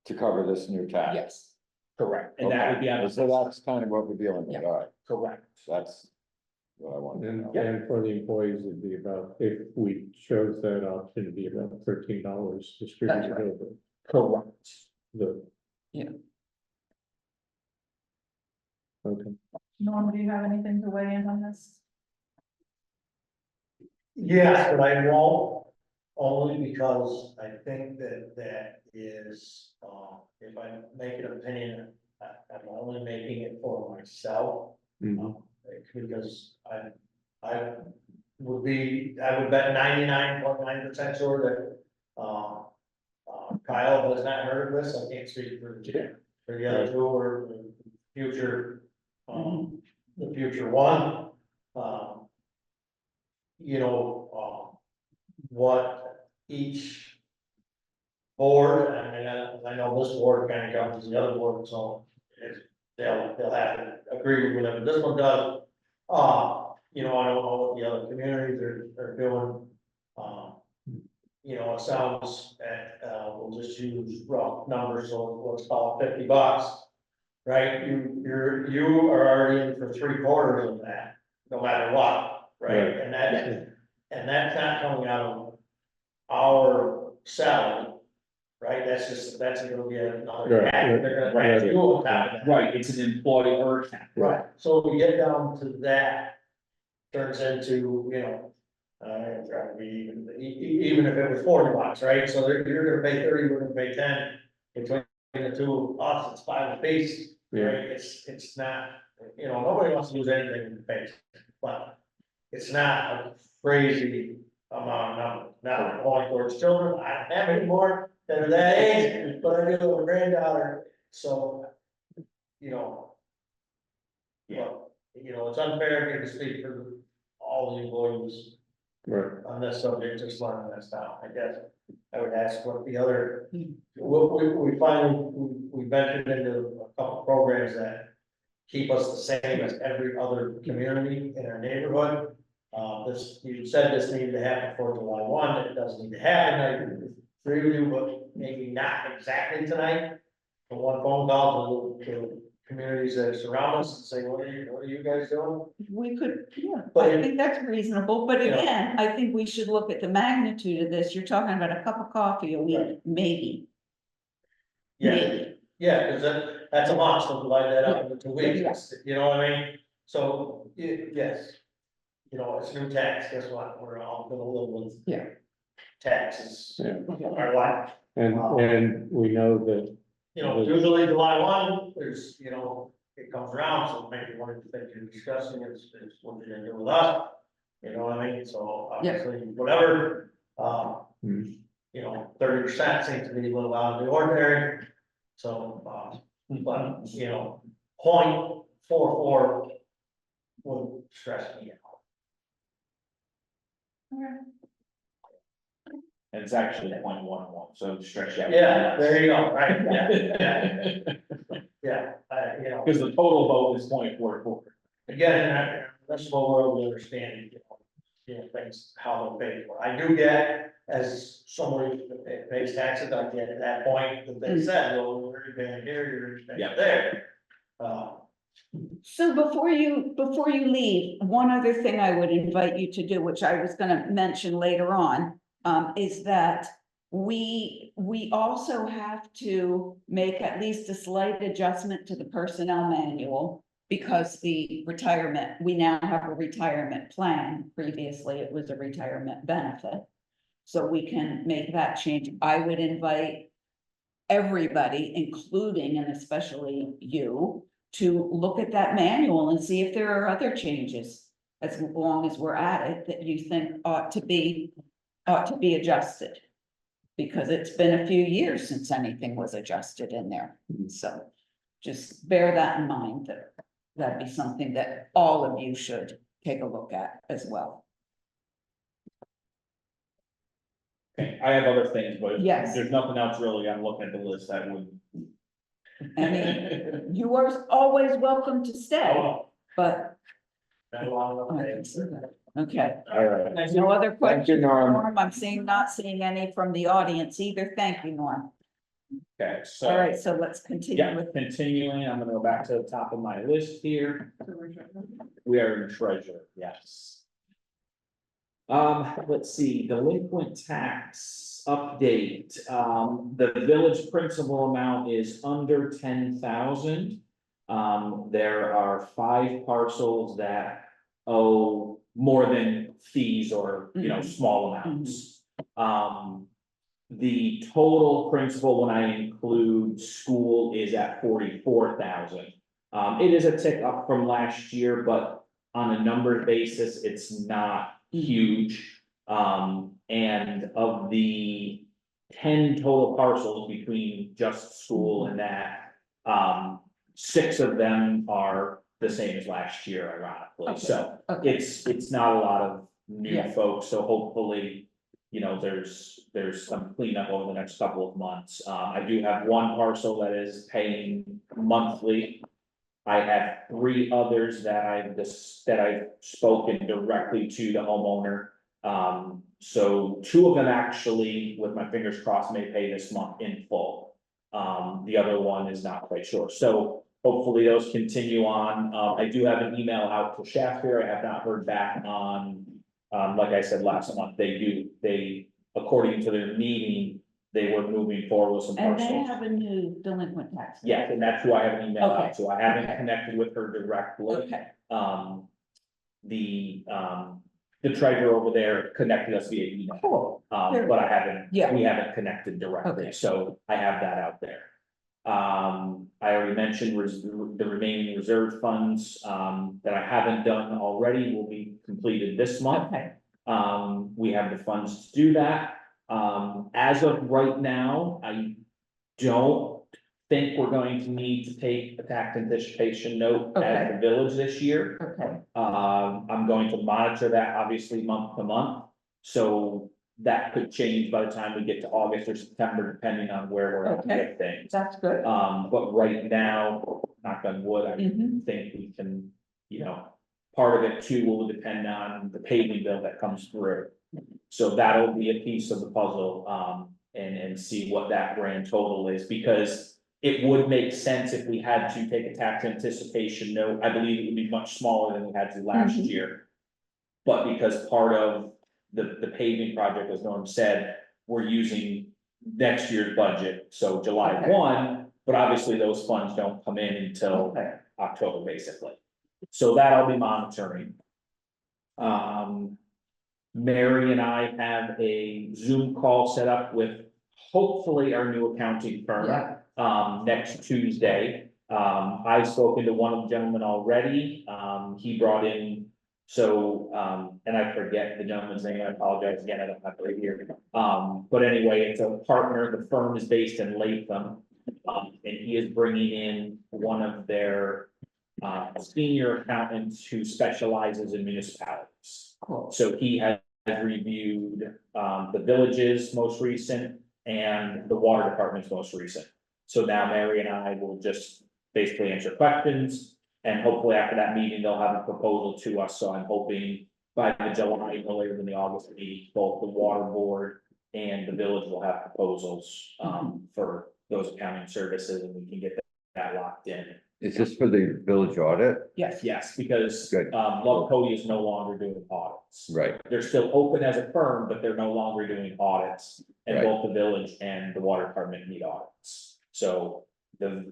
to cover this new tax. yes, Correct, and that would be on. Okay, so that's kind of what we're dealing with, Yeah. all right, Correct. that's what I wanted to And, know. and for the employees, it'd be about, if we chose that option, it'd be about $13 distributed right. over Correct. the. Yeah. Okay. Norm, do you have anything to weigh in on this? Yes, but I won't, only because I think that is, if I make an opinion, I'm only making it for myself. Mhm. Because I would bet 99.9% sure that, Kyle has not heard of this, I can't speak for the other two or the future, the future one. You know, what each board, and I know this board kind of governs the other board, so they'll have to agree with whatever this one does. You know, I don't know what the other communities are doing. You know, it sounds, we'll just use rough numbers, so let's call it $50. Right, you are already in for 3/4 of that, no matter what, right? Right. And that's not coming out of our salary, right? That's gonna be another. Right, tax. They're gonna right, tax you on top of that. Right, it's an employer tax. Right, so we get down to that, turns into, you know, try to be even if it was $40, right? So you're gonna pay 30, we're gonna pay 10, between the two of us, it's 5 apiece, Yeah. right? It's not, you know, nobody wants to lose anything in the base, but it's not a crazy amount of number. Now, going towards children, I don't have any more that are that age, but I do have a granddaughter, so, you know. Well, you know, it's unfair for me to speak for all the employees Right. on this subject, just learning this now, I guess. I would ask what the other, we finally, we ventured into a couple programs that keep us the same as every other community in our neighborhood. You said this needed to happen before July 1, it does need to happen, I agree with you, but maybe not exactly tonight. The one phone call to communities that surround us and say, what are you guys doing? we could, yeah, But I think that's reasonable, but Yeah. again, I think we should look at the magnitude of this, you're talking about a cup of coffee a week, Right. maybe. Yeah, Maybe. yeah, because that's a month, so divide that up into 2 weeks, Yeah. you know what I mean? So, yes, you know, it's new tax, guess what, we're all gonna live with. Yeah. Taxes, Yeah. our life, And we know that, you know, usually July 1, there's, you know, it comes around, so maybe one of the things you're discussing is what you're gonna do with us. You know what I mean, so obviously, whatever, Hmm. you know, 30% seems to be a little out of the ordinary. So, but, you know, 0.44 would stress me out. And it's actually 0.11, so stretch out. Yeah, there you go, right, yeah, you know. Because the total vote is 0.44. Again, in this whole world, we understand, you know, things, how they're paid for. I do get, as somebody that pays taxes, I get at that point that they said, well, you're paying here, you're Yeah. paying there. So before you leave, one other thing I would invite you to do, which I was gonna mention later on, is that we also have to make at least a slight adjustment to the personnel manual. Because the retirement, we now have a retirement plan. Previously, it was a retirement benefit. So we can make that change. I would invite everybody, including and especially you, to look at that manual and see if there are other changes. As long as we're at it, that you think ought to be adjusted. Because it's been a few years since anything was adjusted in there. So just bear that in mind, that that'd be something that all of you should take a look at as well. Okay, I have other things, but if Yes. there's nothing else really, I'm looking at the list, I would. I mean, you are always welcome to stay, Oh, but. that long, I okay. can see that. Okay, All right. no other Thank you, questions, Norm. Norm? I'm not seeing any from the audience either. Thank you, Norm. Okay, so. All right, so let's continue Yeah, with. continuing, I'm gonna go back to the top of my list here. We are in treasure, yes. Let's see, delinquent tax update, the village principal amount is under 10,000. There are 5 parcels that owe more than fees or, you know, small amounts. The total principal, when I include school, is at 44,000. It is a tick up from last year, but on a number basis, it's not huge. And of the 10 total parcels between just school and that, 6 of them are the same as last year, ironically. Okay. So Okay. it's not a lot of new Yeah. folks, so hopefully, you know, there's some cleanup over the next couple of months. I do have 1 parcel that is paying monthly. I have 3 others that I've spoken directly to the homeowner. So 2 of them actually, with my fingers crossed, may pay this month in full. The other one is not quite sure. So hopefully those continue on. I do have an email out to Shafter. I have not heard back on, like I said last month, they, according to their meeting, they were moving forward with some And they parcels. have a new delinquent tax. Yeah, and that's who I have an email Okay. out to. I haven't Okay. connected with her directly. Okay, The treasurer over there connected us via email. cool. But I haven't, Yeah. we haven't connected directly, Okay. so I have that out there. I already mentioned the remaining reserve funds, that I haven't done already will be completed this month. Okay, We have the funds to do that. As of right now, I don't think we're going to need to take a tax anticipation note as the village this year. okay, I'm going to monitor that obviously month to month. So that could change by the time we get to August or September, depending on where we're at Okay. with things. that's good. But right now, knock on wood, I Mhm. think we can, you know, part of it too will depend on the paving bill that comes through. So that'll be a piece of the puzzle, and see what that grand total is, because it would make sense if we had to take a tax anticipation note. I believe it would be much smaller than we had to last Mhm. year. But because part of the paving project, as Norm said, we're using next year's budget, so July Okay. 1, but obviously those funds don't come in until Okay, October, basically. So that I'll be monitoring. Mary and I have a Zoom call set up with hopefully our new accounting firm. Yeah. Next Tuesday. I've spoken to one of the gentlemen already. He brought in, and I forget the gentleman's name. I apologize again. I don't have it right here. But anyway, it's a partner. The firm is based in Latham. And he is bringing in one of their senior accountants who specializes in municipalities. Cool. So he has reviewed the village's most recent and the water department's most recent. So now Mary and I will just basically answer questions, and hopefully after that meeting, they'll have a proposal to us. So I'm hoping by the July, no later than the August meeting, both the water board and the village will have proposals for those accounting services, and we can get that locked in. Is this for the village audit? Yes. Yes, because Good. Love Cody is no longer doing audits. Right, They're still open as a firm, but they're no longer doing audits. And Right. both the village and the water department need audits. So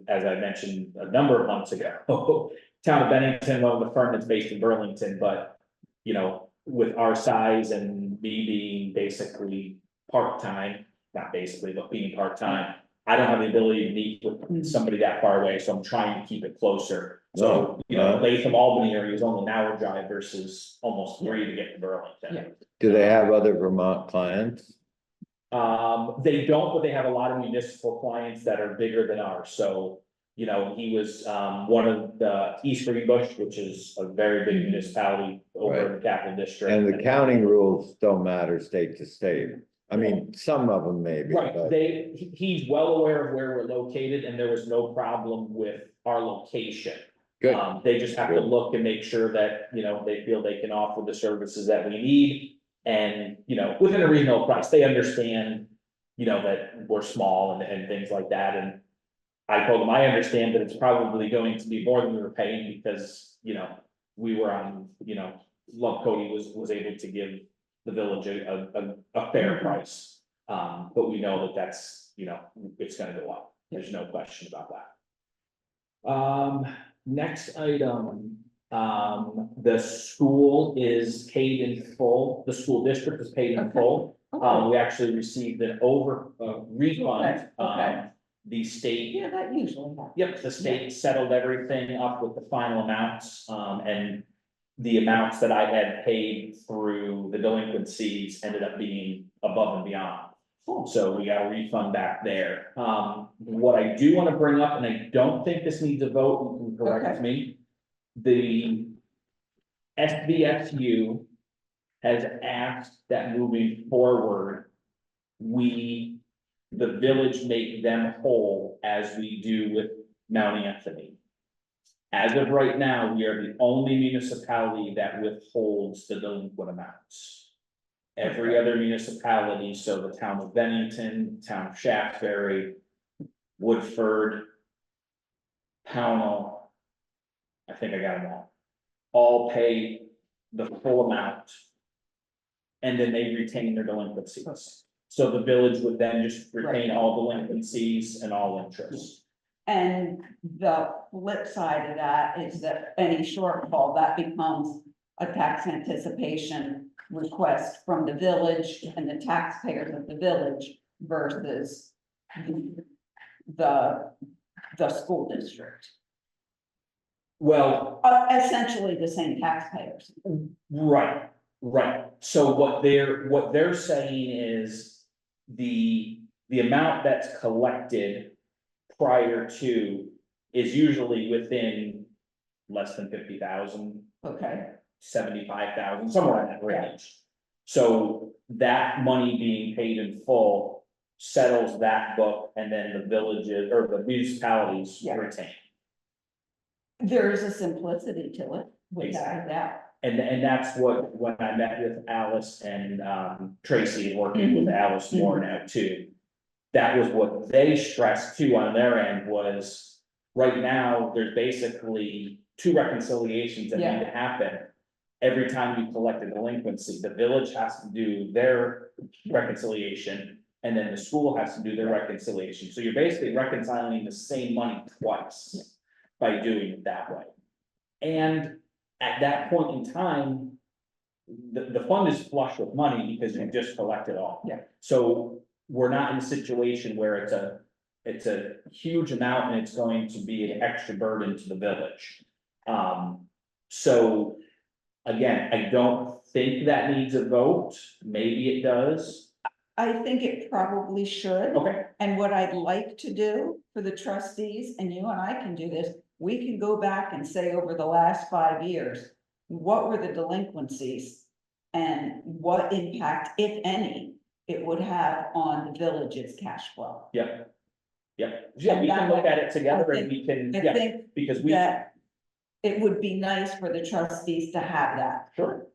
as I mentioned a number of months ago, town of Bennington, well, the firm that's based in Burlington, but you know, with our size and me being basically part-time, not basically, but being part-time, I don't have the ability to meet with somebody that far away, so I'm trying to keep it closer. So, you know, Latham Albany area is only an hour drive versus almost 3 to get to Burlington. Yeah. do they have other Vermont clients? They don't, but they have a lot of municipal clients that are bigger than ours, so. You know, he was, one of the East Greenbush, which is a very big municipality over in the capital district. And the counting rules don't matter state to state. I mean, some of them maybe, Right, but he's well aware of where we're located, and there was no problem with our location. good, They just have to Good. look and make sure that, you know, they feel they can offer the services that we need. And, you know, within a reasonable price, they understand, you know, that we're small and things like that, and. I told them, I understand that it's probably going to be more than we were paying because, you know, we were on, you know, Love Cody was able to give the village a fair price. But we know that that's, you know, it's gonna go up. There's no question about that. Next item, the school is paid in full. The school district is paid in Okay. full. Okay. We actually received an refund. Okay. The state, Yeah, that usually happens. yep, the state settled everything up with the final amounts, and the amounts that I had paid through the delinquencies ended up being above and beyond. So we got a refund back there. What I do want to bring up, and I don't think this needs a vote, you can correct me. The SBSU has asked that moving forward, the village make them whole as we do with Mount Anthony. As of right now, we are the only municipality that withholds the delinquent amounts. Every other municipality, so the town of Bennington, town of Shaftesbury, Woodford, Pownell, I think I got them all pay the full amount. And then they retain their delinquencies. So the village would then just retain all delinquencies and all interest. And the flip side of that is that any shortfall, that becomes a tax anticipation request from the village and the taxpayers of the village versus the school district. Well, Essentially the same taxpayers. right. So what they're saying is the amount that's collected prior to is usually within less than 50,000. Okay. 75,000, somewhere in that range. So that money being paid in full settles that book, and then the villages or the municipalities Yeah. retain. There is a simplicity to it, without a Exactly. doubt. And that's what, when I met with Alice and Tracy, working with Alice more now too. That was what they stressed too on their end was, right now, there's basically 2 reconciliations that need to happen. Every time you collect a delinquency, the village has to do their reconciliation, and then the school has to do their reconciliation. So you're basically reconciling the same money twice by doing it that way. And at that point in time, the fund is flush with money because you just collect it all. Yeah. So we're not in a situation where it's a huge amount and it's going to be an extra burden to the village. So again, I don't think that needs a vote, maybe it does, I think it probably should. okay, And what I'd like to do for the trustees, and you and I can do this, we can go back and say over the last 5 years, what were the delinquencies? And what impact, if any, it would have on the village's cash flow. yep. Yep, yeah, we can look at it together and we can, I yeah, think because we, that it would be nice for the trustees to have that. sure,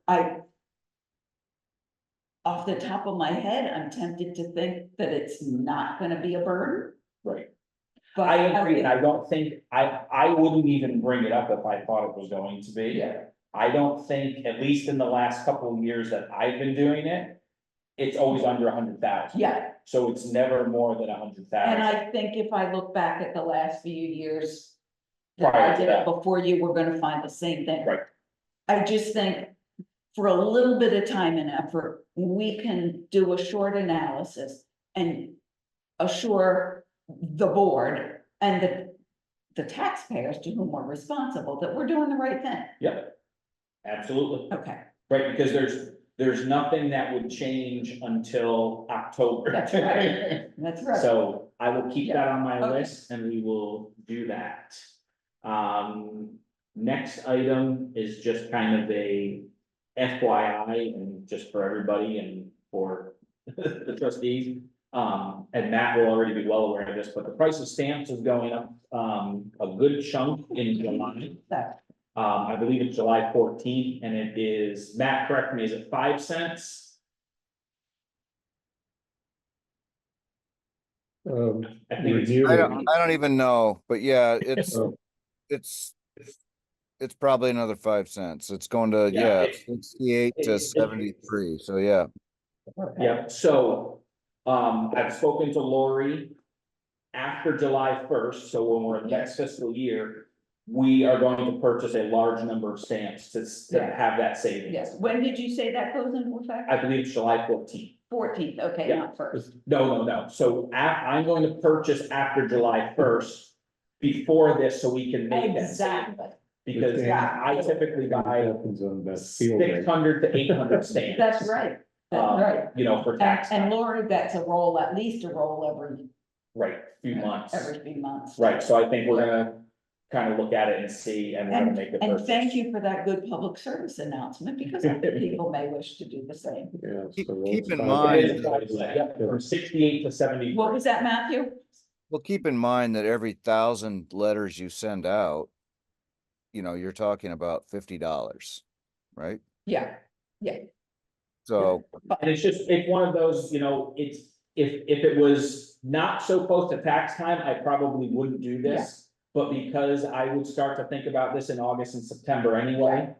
Off the top of my head, I'm tempted to think that it's not gonna be a burden, right. but. I agree, and I don't think, I wouldn't even bring it up if I thought it was going to be. Yeah. I don't think, at least in the last couple of years that I've been doing it, it's always under 100,000. Yeah, So it's never more than 100,000. and I think if I look back at the last few years. That Prior I to did that. it before you, we're gonna find the same thing. Right. I just think for a little bit of time and effort, we can do a short analysis and assure the board and the taxpayers to whom we're responsible that we're doing the right thing. Yep, absolutely, Okay, right, because there's nothing that would change until October. that's right, that's right. So I will keep that on my Okay. list and we will do that. Next item is just kind of a FYI and just for everybody and for the trustees. And Matt will already be well aware of this, but the price of stamps is going up, a good chunk in July. That- I believe it's July 14th and it is, Matt, correct me, is it 5 cents? I think it's, Review I it. don't even know, but yeah, Oh. it's probably another 5 cents. It's going to, Yeah, yeah, it- 68 to it- 73, so yeah. yeah, so, I've spoken to Lori. After July 1st, so when we're in next fiscal year, we are going to purchase a large number of stamps to Yeah. have that savings. Yes, when did you say that goes into effect? I believe it's July 14th. 14th, okay, Yeah. not first. No, so I'm going to purchase after July 1st before this, so we can make that savings. Exactly, Because Yeah. I typically buy Happens on that field day. 600 to 800 stamps. that's right, that's right. You know, for tax And time, Lori gets a roll, at least a roll right, few months. every few months. Right, so I think we're gonna kind of look at it and see, and we're gonna make the And purchase. thank you for that good public service announcement, because other people may wish to do the same. Yeah. Keep- so keep it's in five mind- It is, yeah, from 68 to 70. What was that, Matthew? Well, keep in mind that every 1,000 letters you send out, you're talking about $50, right? Yeah, So, And it's one of those, it's, if it was not so close to tax time, I probably wouldn't do this. But because I would start to think about this in August and September anyway,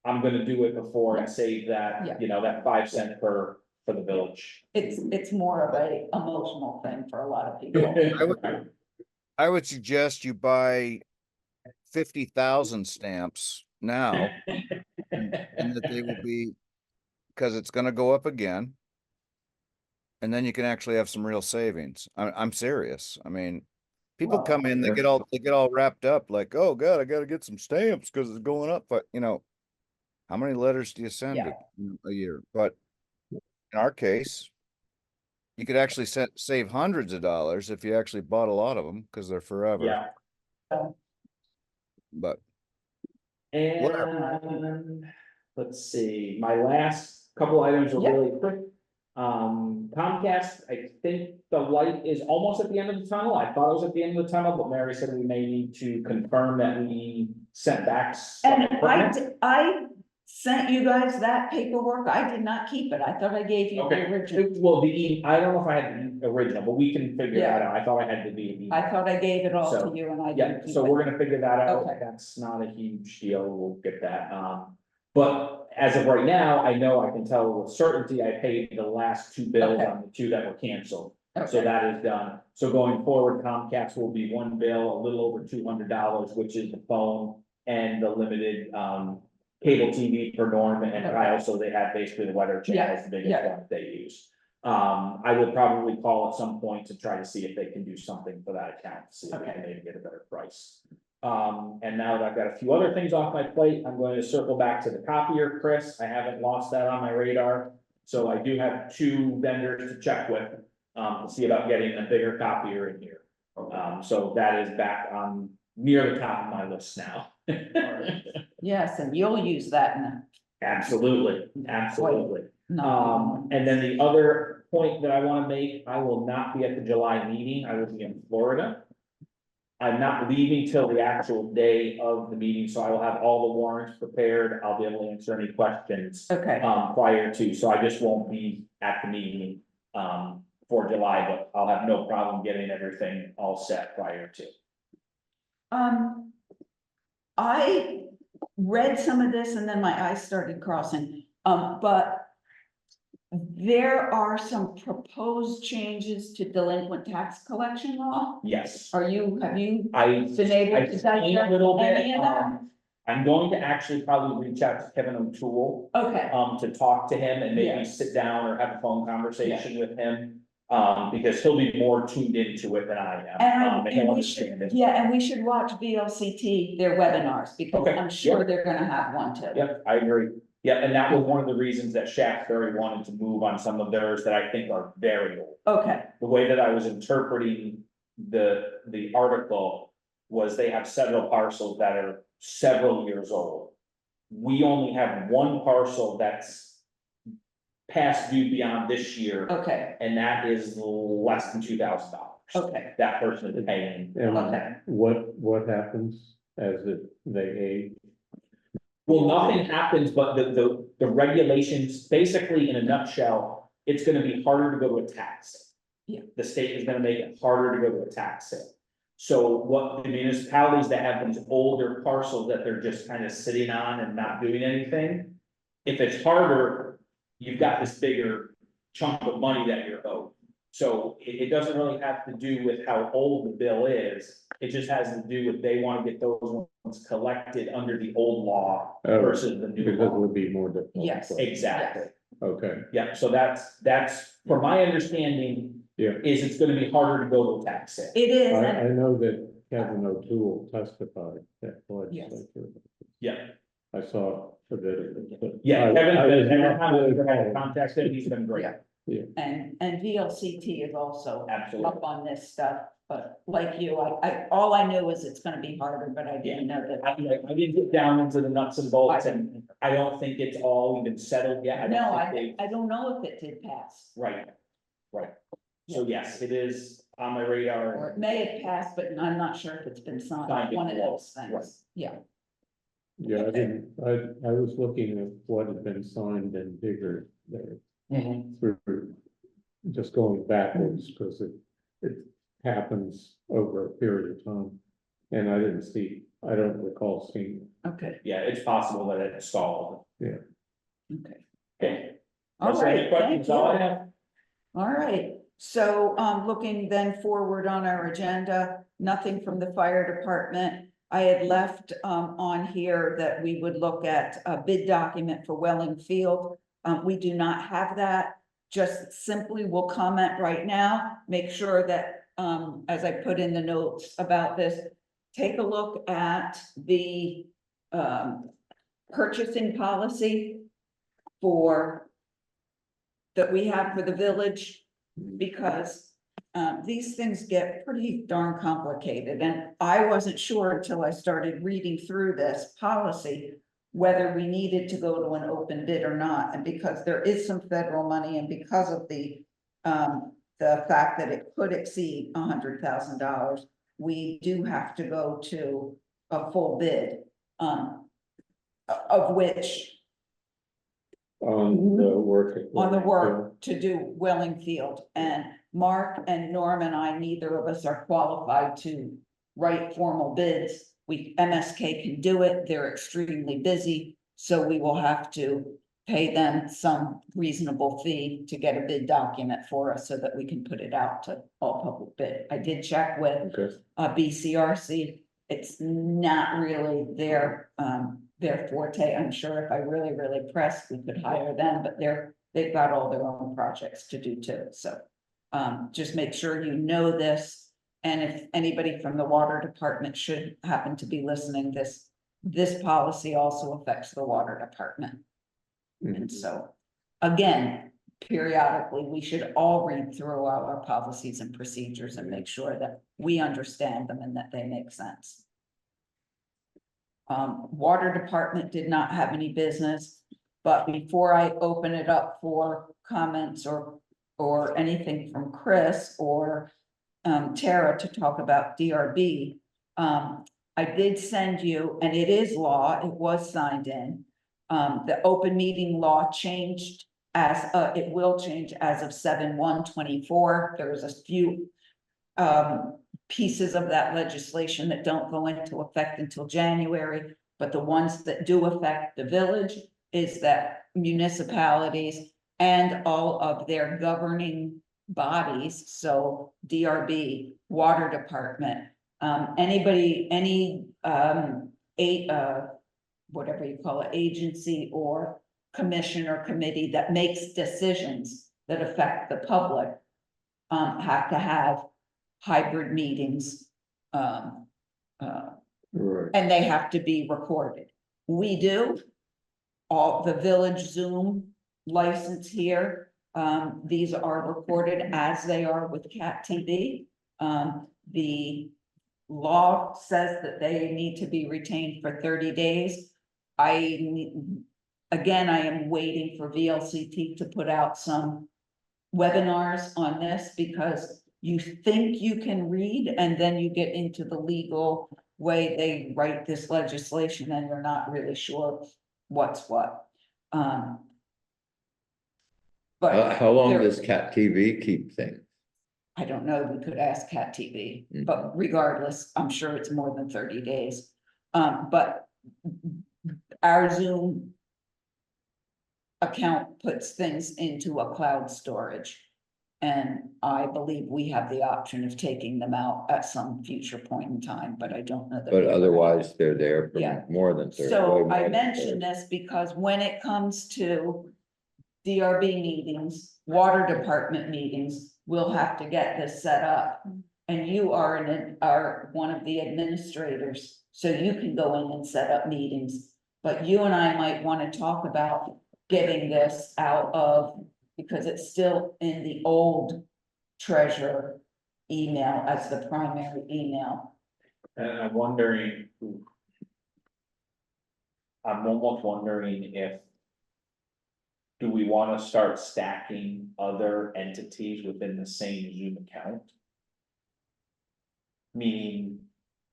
I'm gonna do it before and save that, Yeah. that 5 cent for the village. it's more of a emotional thing for a lot of people. I would suggest you buy 50,000 stamps now, and that they will be, because it's gonna go up again. And then you can actually have some real savings. I'm serious. I mean, people Well, come in, they get all wrapped up like, oh God, I gotta get some stamps because it's going up. But how many letters do you send Yeah. a year? But in our case, you could actually save hundreds of dollars if you actually bought a lot of them because they're forever. Yeah, But and let's see, my last couple items are Yeah. really quick. Comcast, I think the light is almost at the end of the tunnel. I thought it was at the end of the tunnel, but Mary said we may need to confirm that we sent back. some And equipment. I sent you guys that paperwork, I did not keep it, I thought I gave you Okay. the original. Well, I don't know if I had the original, but we can figure that Yeah. out. I thought I had the DVD. I thought I gave it all So, to you and I Yeah, didn't keep so it. we're gonna figure that out. Okay. That's not a huge deal. We'll get that. But as of right now, I know I can tell with certainty I paid the last 2 bills Okay. on the 2 that were canceled. So Okay. that is done. So going forward, Comcast will be 1 bill, a little over $200, which is the phone and the limited, cable TV for Norm and Kyle, so they have basically the weather channels, the biggest yeah. one that they use. I will probably call at some point to try to see if they can do something for that account, see if we can maybe get a better price. And now that I've got a few other things off my plate, I'm going to circle back to the copier, Chris. I haven't lost that on my radar. So I do have 2 vendors to check with, to see about getting a bigger copier in here. So that is back on near the top of my list now. Yes, and you'll use that in Absolutely, absolutely. no. And then the other point that I wanna make, I will not be at the July meeting, I will be in Florida. I'm not leaving till the actual day of the meeting, so I will have all the warrants prepared, I'll be able to answer any questions. Okay, Prior to, so I just won't be at the meeting, for July, but I'll have no problem getting everything all set prior to. I read some of this and then my eyes started crossing, but there are some proposed changes to delinquent tax collection law. Yes, Have you I, been able I've to seen a digest little bit, any of that? I'm going to actually probably reach out to Kevin O'Toole, Okay, to talk to him and maybe Yeah. sit down or have a phone conversation with him. Because he'll be more tuned into it than I am, and he'll and we should, understand it. yeah, and we should watch VLCT, their webinars, because Okay, I'm sure they're gonna have one too. Yep, I agree. Yeah, and that was one of the reasons that Shaftesbury wanted to move on some of theirs that I think are very old. Okay, The way that I was interpreting the article was they have several parcels that are several years old. We only have one parcel that's past due beyond this year, okay, and that is less than $2,000. okay, That person is paying. And okay. what happens as they age? Well, nothing happens, but the regulations, basically in a nutshell, it's gonna be harder to go to a tax sale. Yeah. The state is gonna make it harder to go to a tax sale. So what the municipalities that have these older parcels that they're just kind of sitting on and not doing anything, if it's harder, you've got this bigger chunk of money that you're owed. So it doesn't really have to do with how old the bill is, it just has to do with they wanna get those ones collected under the old law Oh, versus the new Because it law. would be more difficult. Yes. Exactly, Okay, yeah, so that's, from my understanding, yeah. is it's gonna be harder to go to a tax sale. It is, I and know that Kevin O'Toole testified at legislature. Yeah, I saw a bit of it. but yeah, I- Kevin, I was every not time I've really ever had following. contact him, he's been great, Yeah. and VLCT is also absolutely. up on this stuff, but like you, all I knew is it's gonna be harder, but I didn't know that. I didn't get down into the nuts and bolts, and I don't think it's all even settled yet. I don't No, think I don't know if it did pass, Right, right. So yes, it is on my radar. or it may have passed, but I'm not sure if it's been signed, Signed one of into law, those things, yeah. Yeah, I didn't, I was looking at what had been signed and bigger there through, just going backwards, because it happens over a period of time. And I didn't see, I don't recall seeing. Okay, Yeah, it's possible that it stalled. okay. Okay. All Is there any right, thank questions? All I you. have. All right, so, looking then forward on our agenda, nothing from the fire department. I had left, on here that we would look at a bid document for Welling Field. We do not have that, just simply will comment right now, make sure that, as I put in the notes about this, take a look at the, purchasing policy that we have for the village, because these things get pretty darn complicated, and I wasn't sure until I started reading through this policy whether we needed to go to an open bid or not, and because there is some federal money, and because of the fact that it could exceed $100,000, we do have to go to a full bid, of which On the work. on the work to do Welling Field, and Mark and Norm and I, neither of us are qualified to write formal bids. MSK can do it, they're extremely busy, so we will have to pay them some reasonable fee to get a bid document for us so that we can put it out to all public bid. I did check with Okay, BCRC, it's not really their their forte. I'm sure if I really, really pressed, we could hire them, but they've got all their own projects to do too, so. Just make sure you know this, and if anybody from the water department should happen to be listening, this policy also affects the water department. And so, again, periodically, we should all read through our policies and procedures and make sure that we understand them and that they make sense. Water department did not have any business, but before I open it up for comments or anything from Chris or Tara to talk about DRB, I did send you, and it is law, it was signed in. The open meeting law changed it will change as of 7/1/24. There was a few pieces of that legislation that don't go into effect until January, but the ones that do affect the village is that municipalities and all of their governing bodies, so DRB, water department, whatever you call it, agency or commission or committee that makes decisions that affect the public, have to have hybrid meetings. Right. And they have to be recorded. We do. All the village Zoom license here, these are recorded as they are with Cat TV. The law says that they need to be retained for 30 days. Again, I am waiting for VLCT to put out some webinars on this, because you think you can read and then you get into the legal way they write this legislation and you're not really sure what's what. But How long there- does Cat TV keep things? I don't know, we could ask Cat TV, Mhm. but regardless, I'm sure it's more than 30 days. But our Zoom account puts things into a cloud storage. And I believe we have the option of taking them out at some future point in time, but I don't know. that But we- otherwise, they're there Yeah. for more than 30. way So more I than mention 30. this because when it comes to DRB meetings, water department meetings, we'll have to get this set up. And you are one of the administrators, so you can go in and set up meetings. But you and I might want to talk about getting this out of, because it's still in the old treasurer email as the primary email. And I'm almost wondering if. Do we wanna start stacking other entities within the same Zoom account? Meaning,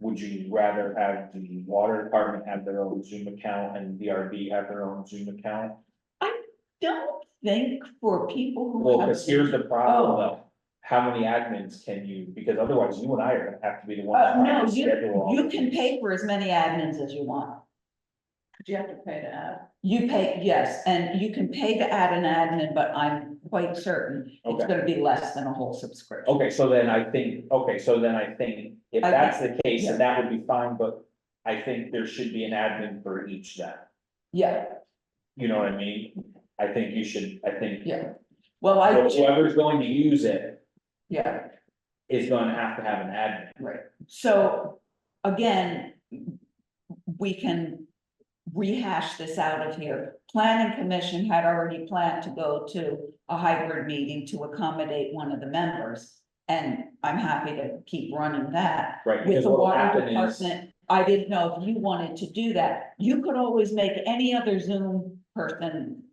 would you rather have the water department have their own Zoom account and DRB have their own Zoom account? Don't think for people who. Well, have because here's the problem Oh. though, how many admins can you, because otherwise you and I are gonna have to be the ones. No, trying to schedule all you of can these. pay for as many admins as you want. Do you have to pay to add? You pay, yes, and you can pay to add an admin, but I'm quite certain it's Okay. gonna be less than a whole subscription. Okay, so then I think if I that's the case, yeah. then that would be fine, but I think there should be an admin for each then. Yeah, You know what I mean? I think yeah. Well, whoever's going to use it yeah, is gonna have to have an admin. right. So, again, we can rehash this out of here. Planning Commission had already planned to go to a hybrid meeting to accommodate one of the members. And I'm happy to keep running that. Right, With because the what'll water happen is, department, I didn't know if you wanted to do that. You could always make any other Zoom person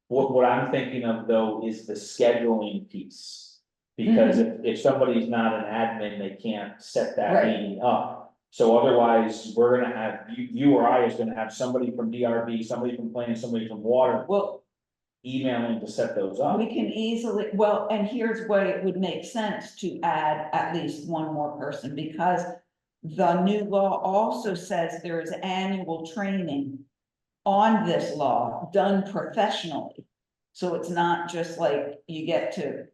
what I'm thinking of though is the scheduling piece. Because if somebody's not an admin, they can't set that Right. meeting up. So otherwise, we're gonna have, you or I is gonna have somebody from DRB, somebody from planning, somebody from water well, emailing to set those up. we can easily, well, and here's why it would make sense to add at least one more person, because the new law also says there is annual training on this law done professionally. So it's not just like you get to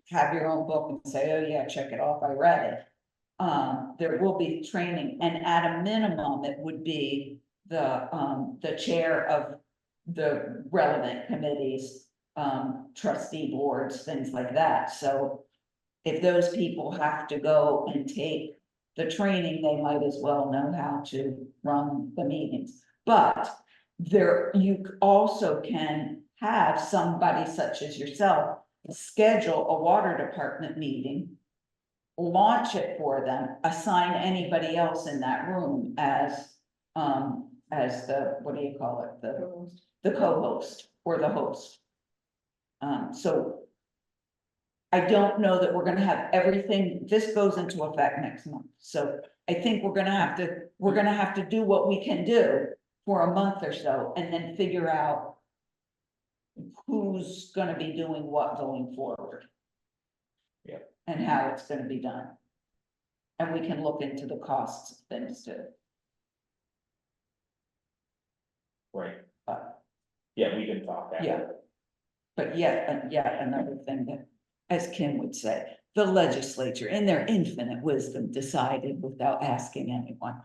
have your own book and say, oh yeah, check it off, I read it. there will be training, and at a minimum, it would be the chair of the relevant committees, trustee boards, things like that, so if those people have to go and take the training, they might as well know how to run the meetings. But there, you also can have somebody such as yourself schedule a water department meeting, launch it for them, assign anybody else in that room as the, what do you call it, the co-host or the host. So I don't know that we're gonna have everything, this goes into effect next month, so I think we're gonna have to do what we can do for a month or so, and then figure out who's gonna be doing what going forward. Yeah. And how it's gonna be done. And we can look into the costs of things too. Right. Uh, Yeah, we can talk that. Yeah. But yet another thing that, as Kim would say, the legislature in their infinite wisdom decided without asking anyone.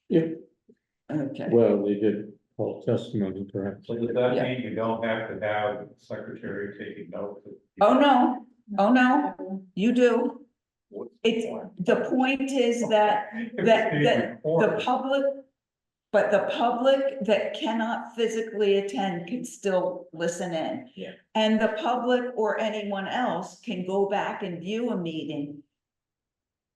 Yeah, Okay, well, they did call testimony perhaps. So does that Yeah. mean you don't have to have the secretary taking notes? oh no, you do. It's, the point is that the public, but the public that cannot physically attend can still listen in. Yeah. And the public or anyone else can go back and view a meeting.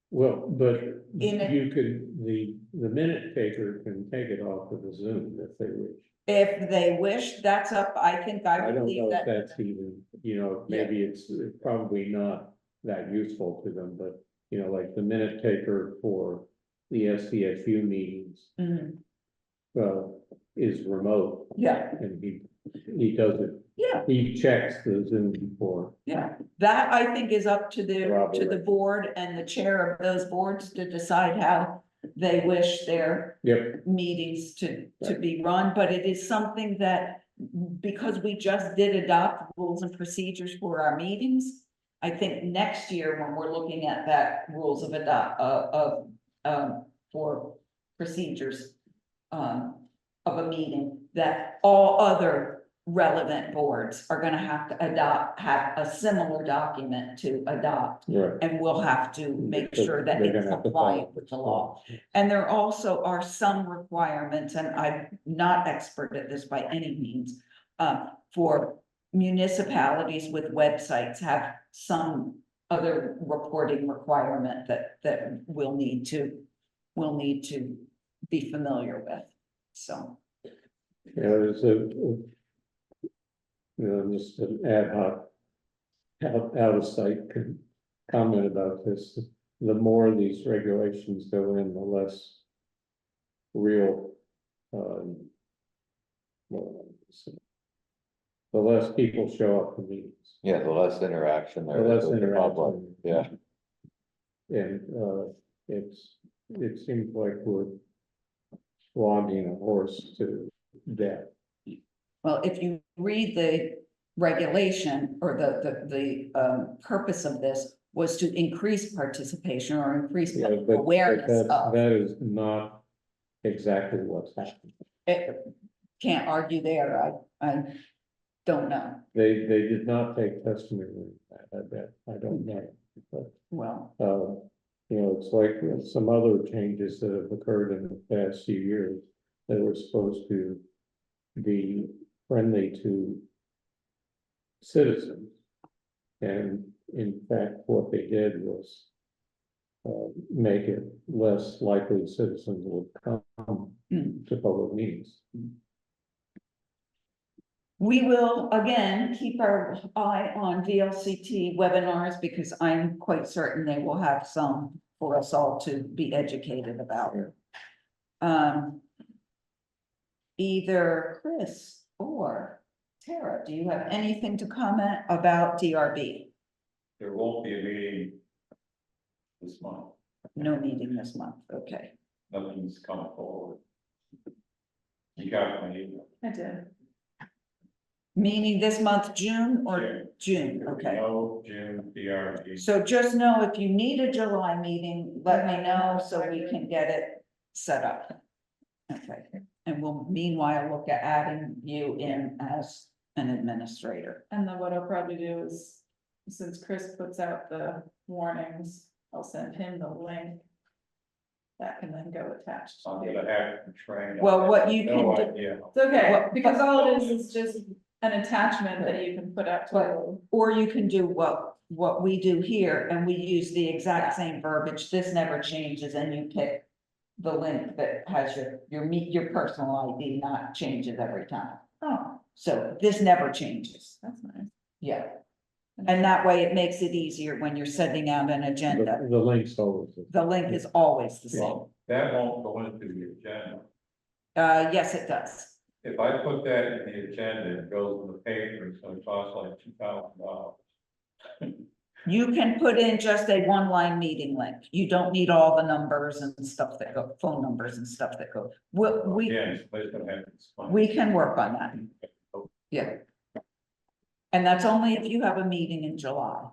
Well, but In a- you could, the minute taker can take it off of the Zoom if they wish. If they wish, that's up, I think I I would don't leave know if that. that's even, maybe it's probably not that useful to them, but, like the minute taker for the SDSU meetings, Mhm, is remote, yeah, and he does it, yeah, he checks the Zoom before. yeah, that I think is up to the Robert. board and the chair of those boards to decide how they wish their Yep, meetings to be run, but it is something that, because we just did adopt rules and procedures for our meetings. I think next year, when we're looking at that rules of for procedures of a meeting, that all other relevant boards are gonna have to have a similar document to adopt. right. And we'll have to make sure that They're it's gonna have to follow compliant with the law. And there also are some requirements, and I'm not expert at this by any means, for municipalities with websites have some other reporting requirement that we'll need to be familiar with, so. Yeah, there's just an ad hoc, out of sight comment about this. The more these regulations go in, the less real, the less people show up to meetings. Yeah, the less interaction The there less is with the public, interaction. yeah. And, it seems like we're flogging a horse to death. Well, if you read the regulation or the purpose of this was to increase participation or increase Yeah, public but awareness of. that is not exactly what's happening. Can't argue there, I don't know, They did not take testimony on that, I bet, I don't know, but, well, it's like some other changes that have occurred in the past few years that were supposed to be friendly to citizens. And in fact, what they did was make it less likely citizens would come to public meetings. we will again keep our eye on VLCT webinars because I'm quite certain they will have some for us all to be educated about. Either Chris or Tara, do you have anything to comment about DRB? There won't be a meeting this month, No meeting this month, okay. nothing's come forward. You got my email. I did. Meaning this month, June or Yeah. June, okay. No, June, PRG. So just know if you need a July meeting, let me know so we can get it set up. Okay, and we'll meanwhile look at adding you in as an administrator. And then what I'll probably do is, since Chris puts out the warnings, I'll send him the link. That can then go attached. I'm to gonna it. have to train. Well, what you No can do- idea. It's okay, Well, because all it is just an attachment that you can put out to. Or you can do what we do here and we use the exact same verbiage. This never changes and you pick the link that has your personal ID, not changes every time. Oh, So this never changes. that's nice. Yeah. And that way it makes it easier when you're sending out an agenda. The link's always. The link is always the same. Well, that won't go into the agenda. Yes, it does. If I put that in the agenda, it goes in the paper, it's gonna cost like $2,000. You can put in just a one-line meeting link. You don't need all the numbers and stuff that go, phone numbers and stuff that go. Yeah, somebody's gonna have to explain. We can work on that. Yeah. And that's only if you have a meeting in July,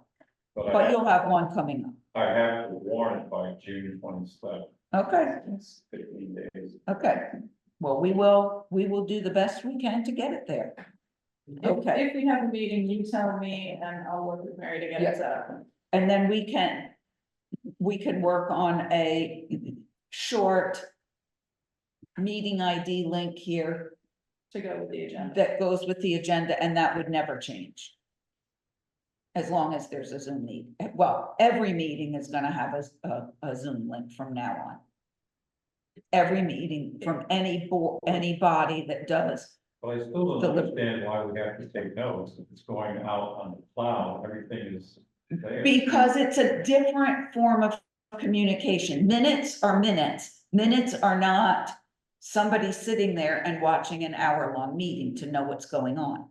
but you'll have one coming up. I have to warn it by June 27th. Okay, It's 15 days. okay. Well, we will do the best we can to get it there. Okay. If we have a meeting, you tell me and I'll work with Mary to get it set up. And then we can work on a short meeting ID link here To go with the agenda. that goes with the agenda, and that would never change. As long as there's a Zoom meet, well, every meeting is gonna have a Zoom link from now on. Every meeting from anybody that does. But I still The don't li- understand why we have to take notes if it's going out on the cloud, everything is there. Because it's a different form of communication. Minutes are minutes. Minutes are not somebody sitting there and watching an hour-long meeting to know what's going on.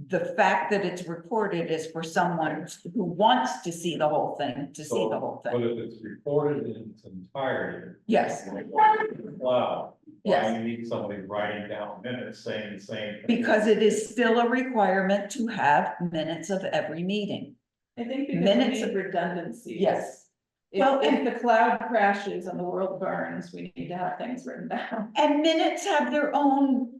The fact that it's recorded is for someone who wants to see the whole thing, to see the whole But thing. if it's recorded in its entirety. Yes. Wow. Yes. Why you need somebody writing down minutes saying the same. thing? Because it is still a requirement to have minutes of every meeting. I think because we Minutes need redundancy. Yes. If, Well, if the cloud crashes and the world burns, we need to have things written down. And minutes have their own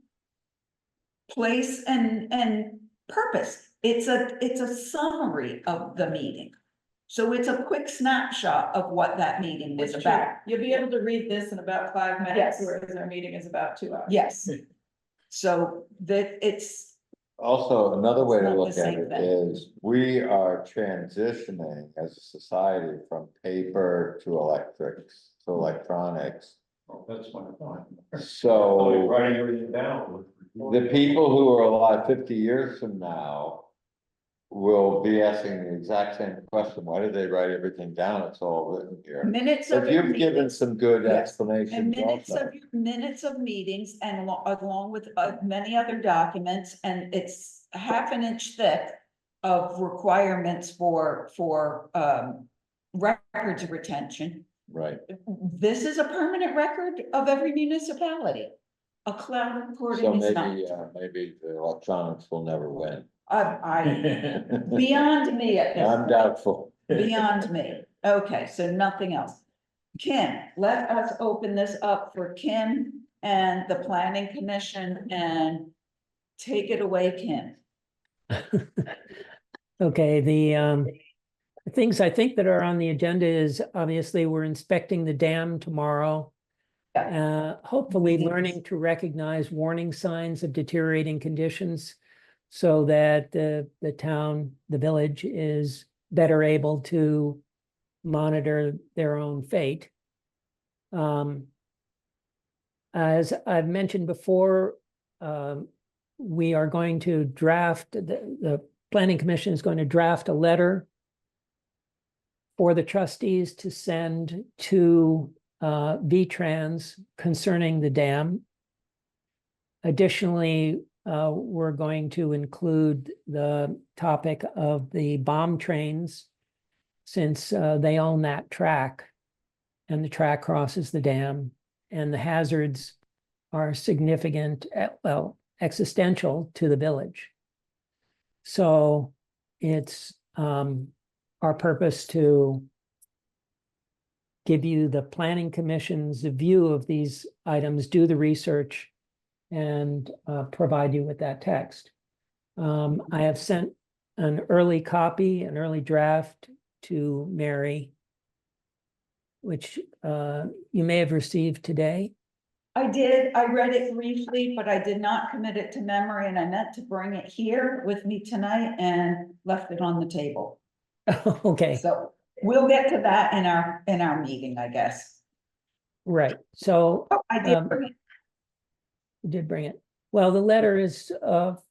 place and purpose. It's a summary of the meeting. So it's a quick snapshot of what that meeting was It's true. about. You'll be able to read this in about 5 minutes, Yes. whereas our meeting is about 2 hours. Yes. So that it's, Also, another way It's to not the look at same it thing. is, we are transitioning as a society from paper to electronics. Oh, that's my point. So Writing everything down. the people who are alive 50 years from now will be asking the exact same question. Why did they write everything down? It's all written here. minutes of. But your you've given meetings. some good Yes. explanations. And also. minutes of meetings and along with many other documents, and it's half an inch thick of requirements for records retention. Right. This is a permanent record of every municipality. A cloud So recording is not. maybe the electronics will never win. I, beyond me at this I'm point. doubtful. Beyond me. Okay, so nothing else. Kim, let us open this up for Kim and the planning commission and take it away, Kim. Okay, the things I think that are on the agenda is obviously we're inspecting the dam tomorrow. Hopefully learning to recognize warning signs of deteriorating conditions so that the town, the village is better able to monitor their own fate. As I've mentioned before, we are going to draft, the Planning Commission is going to draft a letter for the trustees to send to V-Trans concerning the dam. Additionally, we're going to include the topic of the bomb trains, since they own that track and the track crosses the dam and the hazards are significant, well, existential to the village. So it's our purpose to give you the planning commission's view of these items, do the research, and provide you with that text. I have sent an early copy, an early draft to Mary, which you may have received today. I did, I read it briefly, but I did not commit it to memory, and I meant to bring it here with me tonight and left it on the table. Okay, So we'll get to that in our meeting, I guess. right. So Oh, I did bring it. you did bring it. Well, the letter is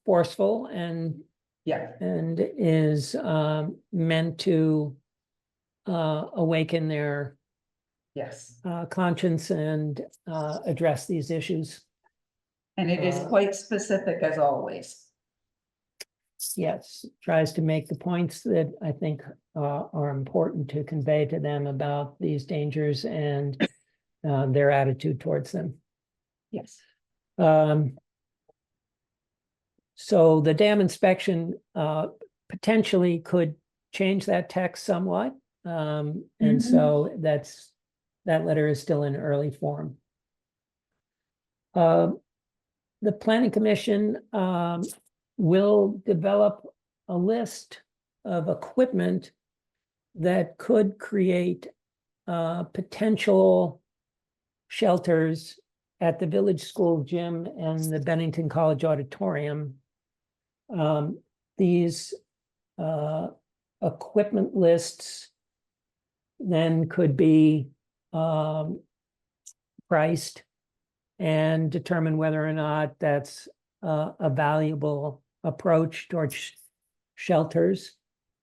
forceful and Yeah, is meant to awaken their yes, conscience and address these issues. and it is quite specific as always. Yes, tries to make the points that I think are important to convey to them about these dangers and their attitude towards them. Yes. So the dam inspection potentially could change that text somewhat. And so that letter is still in early form. The planning commission will develop a list of equipment that could create potential shelters at the village school gym and the Bennington College auditorium. These equipment lists then could be priced and determine whether or not that's a valuable approach towards shelters,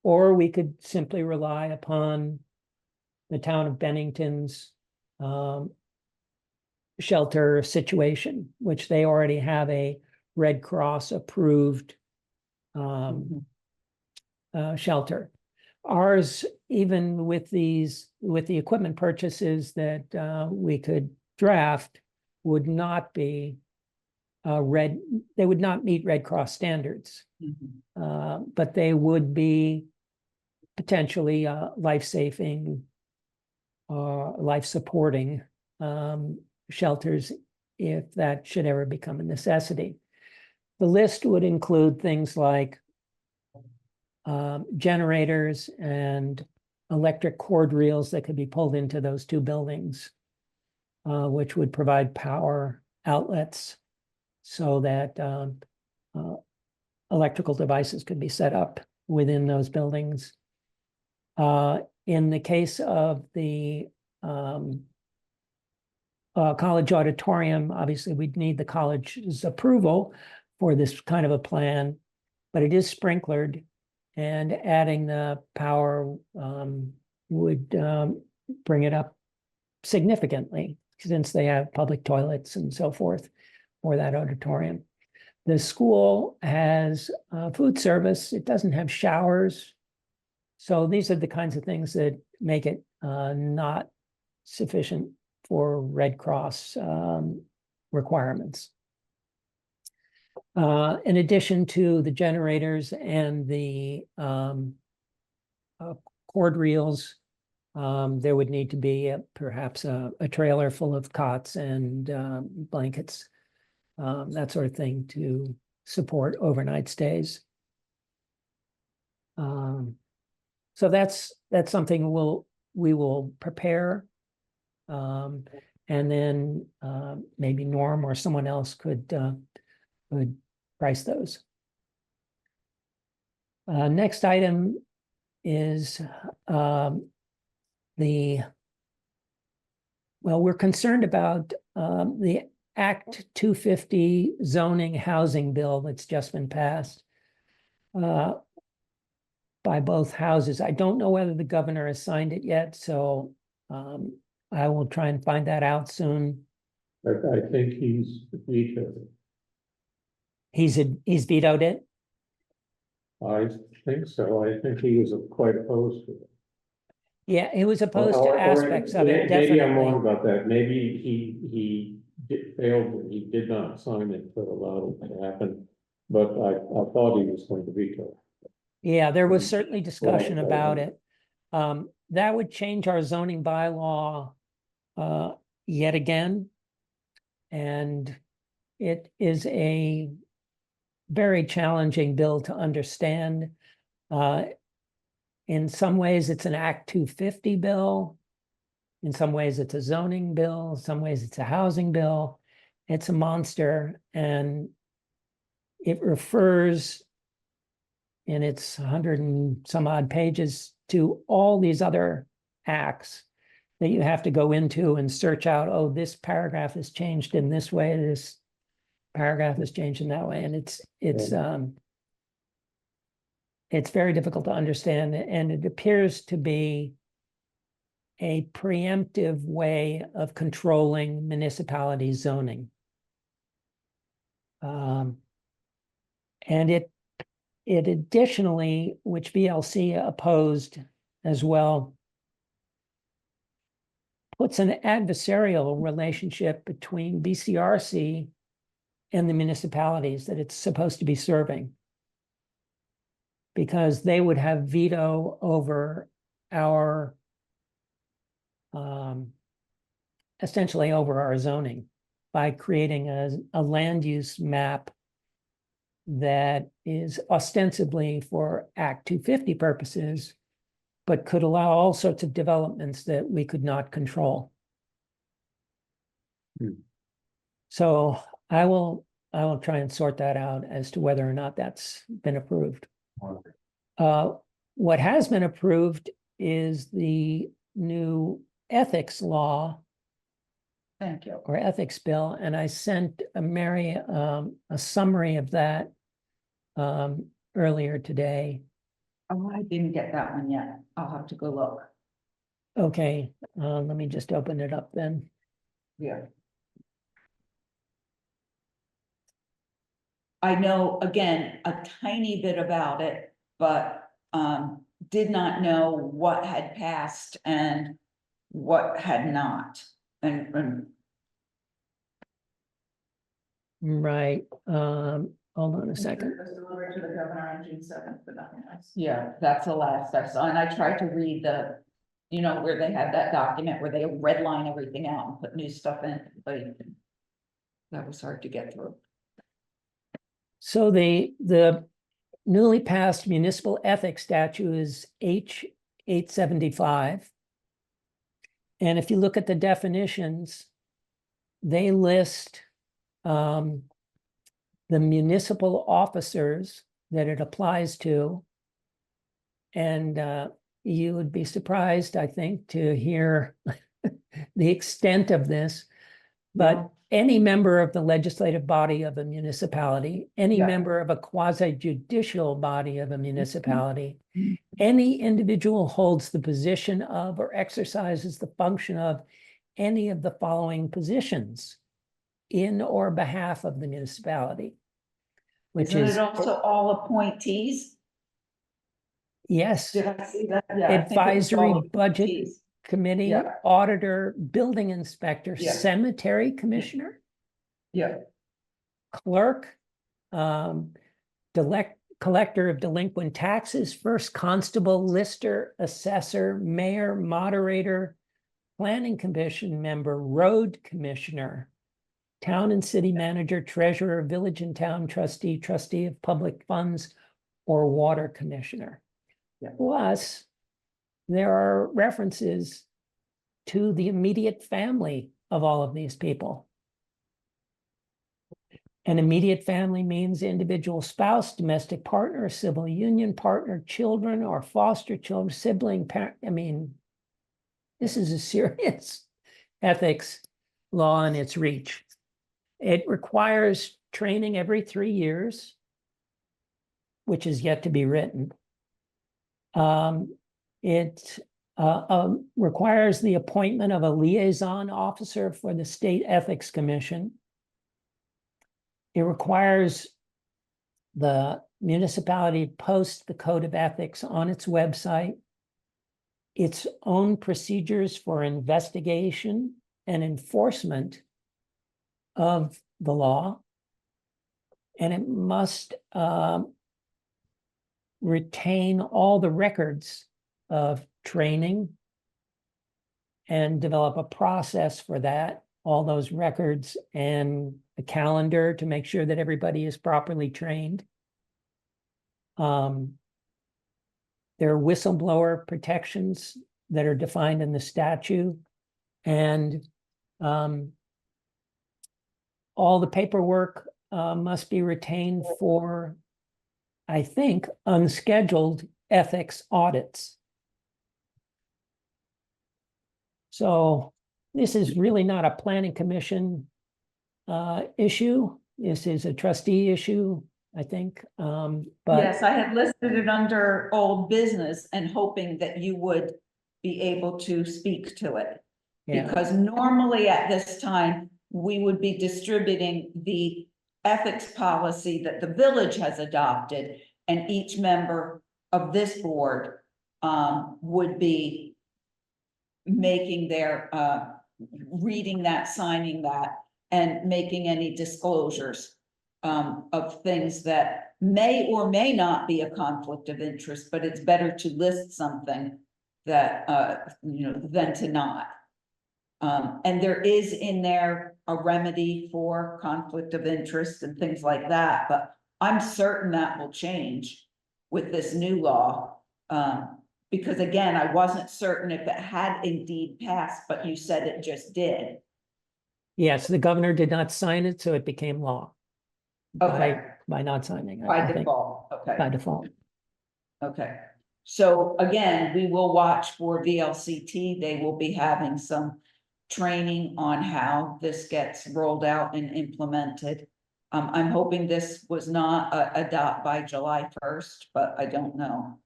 or we could simply rely upon the town of Bennington's shelter situation, which they already have a Red Cross approved shelter. Ours, even with the equipment purchases that we could draft, would not be they would not meet Red Cross standards, but they would be potentially life-saving or life-supporting shelters if that should ever become a necessity. The list would include things like generators and electric cord reels that could be pulled into those two buildings, which would provide power outlets so that electrical devices could be set up within those buildings. In the case of the college auditorium, obviously we'd need the college's approval for this kind of a plan, but it is sprinklered, and adding the power would bring it up significantly since they have public toilets and so forth for that auditorium. The school has food service. It doesn't have showers. So these are the kinds of things that make it not sufficient for Red Cross requirements. In addition to the generators and the cord reels, there would need to be perhaps a trailer full of cots and blankets, that sort of thing, to support overnight stays. So that's something we will prepare, and then maybe Norm or someone else could price those. Next item is we're concerned about the Act 250 zoning housing bill that's just been passed by both houses. I don't know whether the governor has signed it yet, so I will try and find that out soon. I think he's vetoed it. He's vetoed it? I think so. I think he was quite opposed to it. Yeah, he was opposed to Or aspects of it, maybe I'm wrong definitely. about that. Maybe he failed, he did not sign it to allow it to happen. But I thought he was going to veto. Yeah, there was certainly discussion Well, about it. That would change our zoning bylaw yet again. And it is a very challenging bill to understand. In some ways, it's an Act 250 bill. In some ways, it's a zoning bill. In some ways, it's a housing bill. It's a monster, and it refers in its 100 and some odd pages to all these other acts that you have to go into and search out, oh, this paragraph is changed in this way, this paragraph is changed in that way. And it's very difficult to understand, and it appears to be a preemptive way of controlling municipality zoning. And it additionally, which VLC opposed as well, puts an adversarial relationship between BCRC and the municipalities that it's supposed to be serving, because they would have veto over our essentially over our zoning by creating a land use map that is ostensibly for Act 250 purposes, but could allow all sorts of developments that we could not control. So I will try and sort that out as to whether or not that's been approved. What has been approved is the new ethics law. Thank you. Or ethics bill, and I sent Mary a summary of that earlier today. Oh, I didn't get that one yet. I'll have to go look. Okay, let me just open it up then. Yeah. I know, again, a tiny bit about it, but did not know what had passed and what had not. And Right, hold on a second. It was delivered to the governor on June 7th, but nothing else. yeah, that's the last I saw. And I tried to read the, you know, where they had that document where they redline everything out and put new stuff in, but that was hard to get through. So the newly passed municipal ethics statute is H 875. And if you look at the definitions, they list the municipal officers that it applies to. And you would be surprised, I think, to hear the extent of this. But any member of the legislative body of a municipality, any Yeah. member of a quasi-judicial body of a municipality, any individual holds the position of or exercises the function of any of the following positions in or behalf of the municipality, which Isn't is, it also all appointees? yes, Did I see that? Yeah, I think it was advisory all budget appointees. committee, Yeah. auditor, building inspector, Yeah. cemetery commissioner, Yeah, clerk, collector of delinquent taxes, first constable, lister, assessor, mayor, moderator, planning commission member, road commissioner, town and city manager, treasurer, village and town trustee, trustee of public funds, or water commissioner. Yeah. Plus, there are references to the immediate family of all of these people. An immediate family means individual spouse, domestic partner, civil union partner, children or foster children, sibling, parent. I mean, this is a serious ethics law in its reach. It requires training every 3 years, which is yet to be written. It requires the appointment of a liaison officer for the State Ethics Commission. It requires the municipality post the code of ethics on its website, its own procedures for investigation and enforcement of the law. And it must retain all the records of training and develop a process for that, all those records and a calendar to make sure that everybody is properly trained. There are whistleblower protections that are defined in the statute, and all the paperwork must be retained for, I think, unscheduled ethics audits. So this is really not a planning commission issue. This is a trustee issue, I think. But Yes, I had listed it under old business and hoping that you would be able to speak to it. yeah, Because normally at this time, we would be distributing the ethics policy that the village has adopted. And each member of this board would be making their, reading that, signing that, and making any disclosures of things that may or may not be a conflict of interest, but it's better to list something that, than to not. And there is in there a remedy for conflict of interest and things like that, but I'm certain that will change with this new law. Because again, I wasn't certain if it had indeed passed, but you said it just did. yes, the governor did not sign it, so it became law. Okay, By not signing. by I think, default, okay. by default. Okay, so again, we will watch for VLCT. They will be having some training on how this gets rolled out and implemented. I'm hoping this was not adopt by July 1st, but I don't know.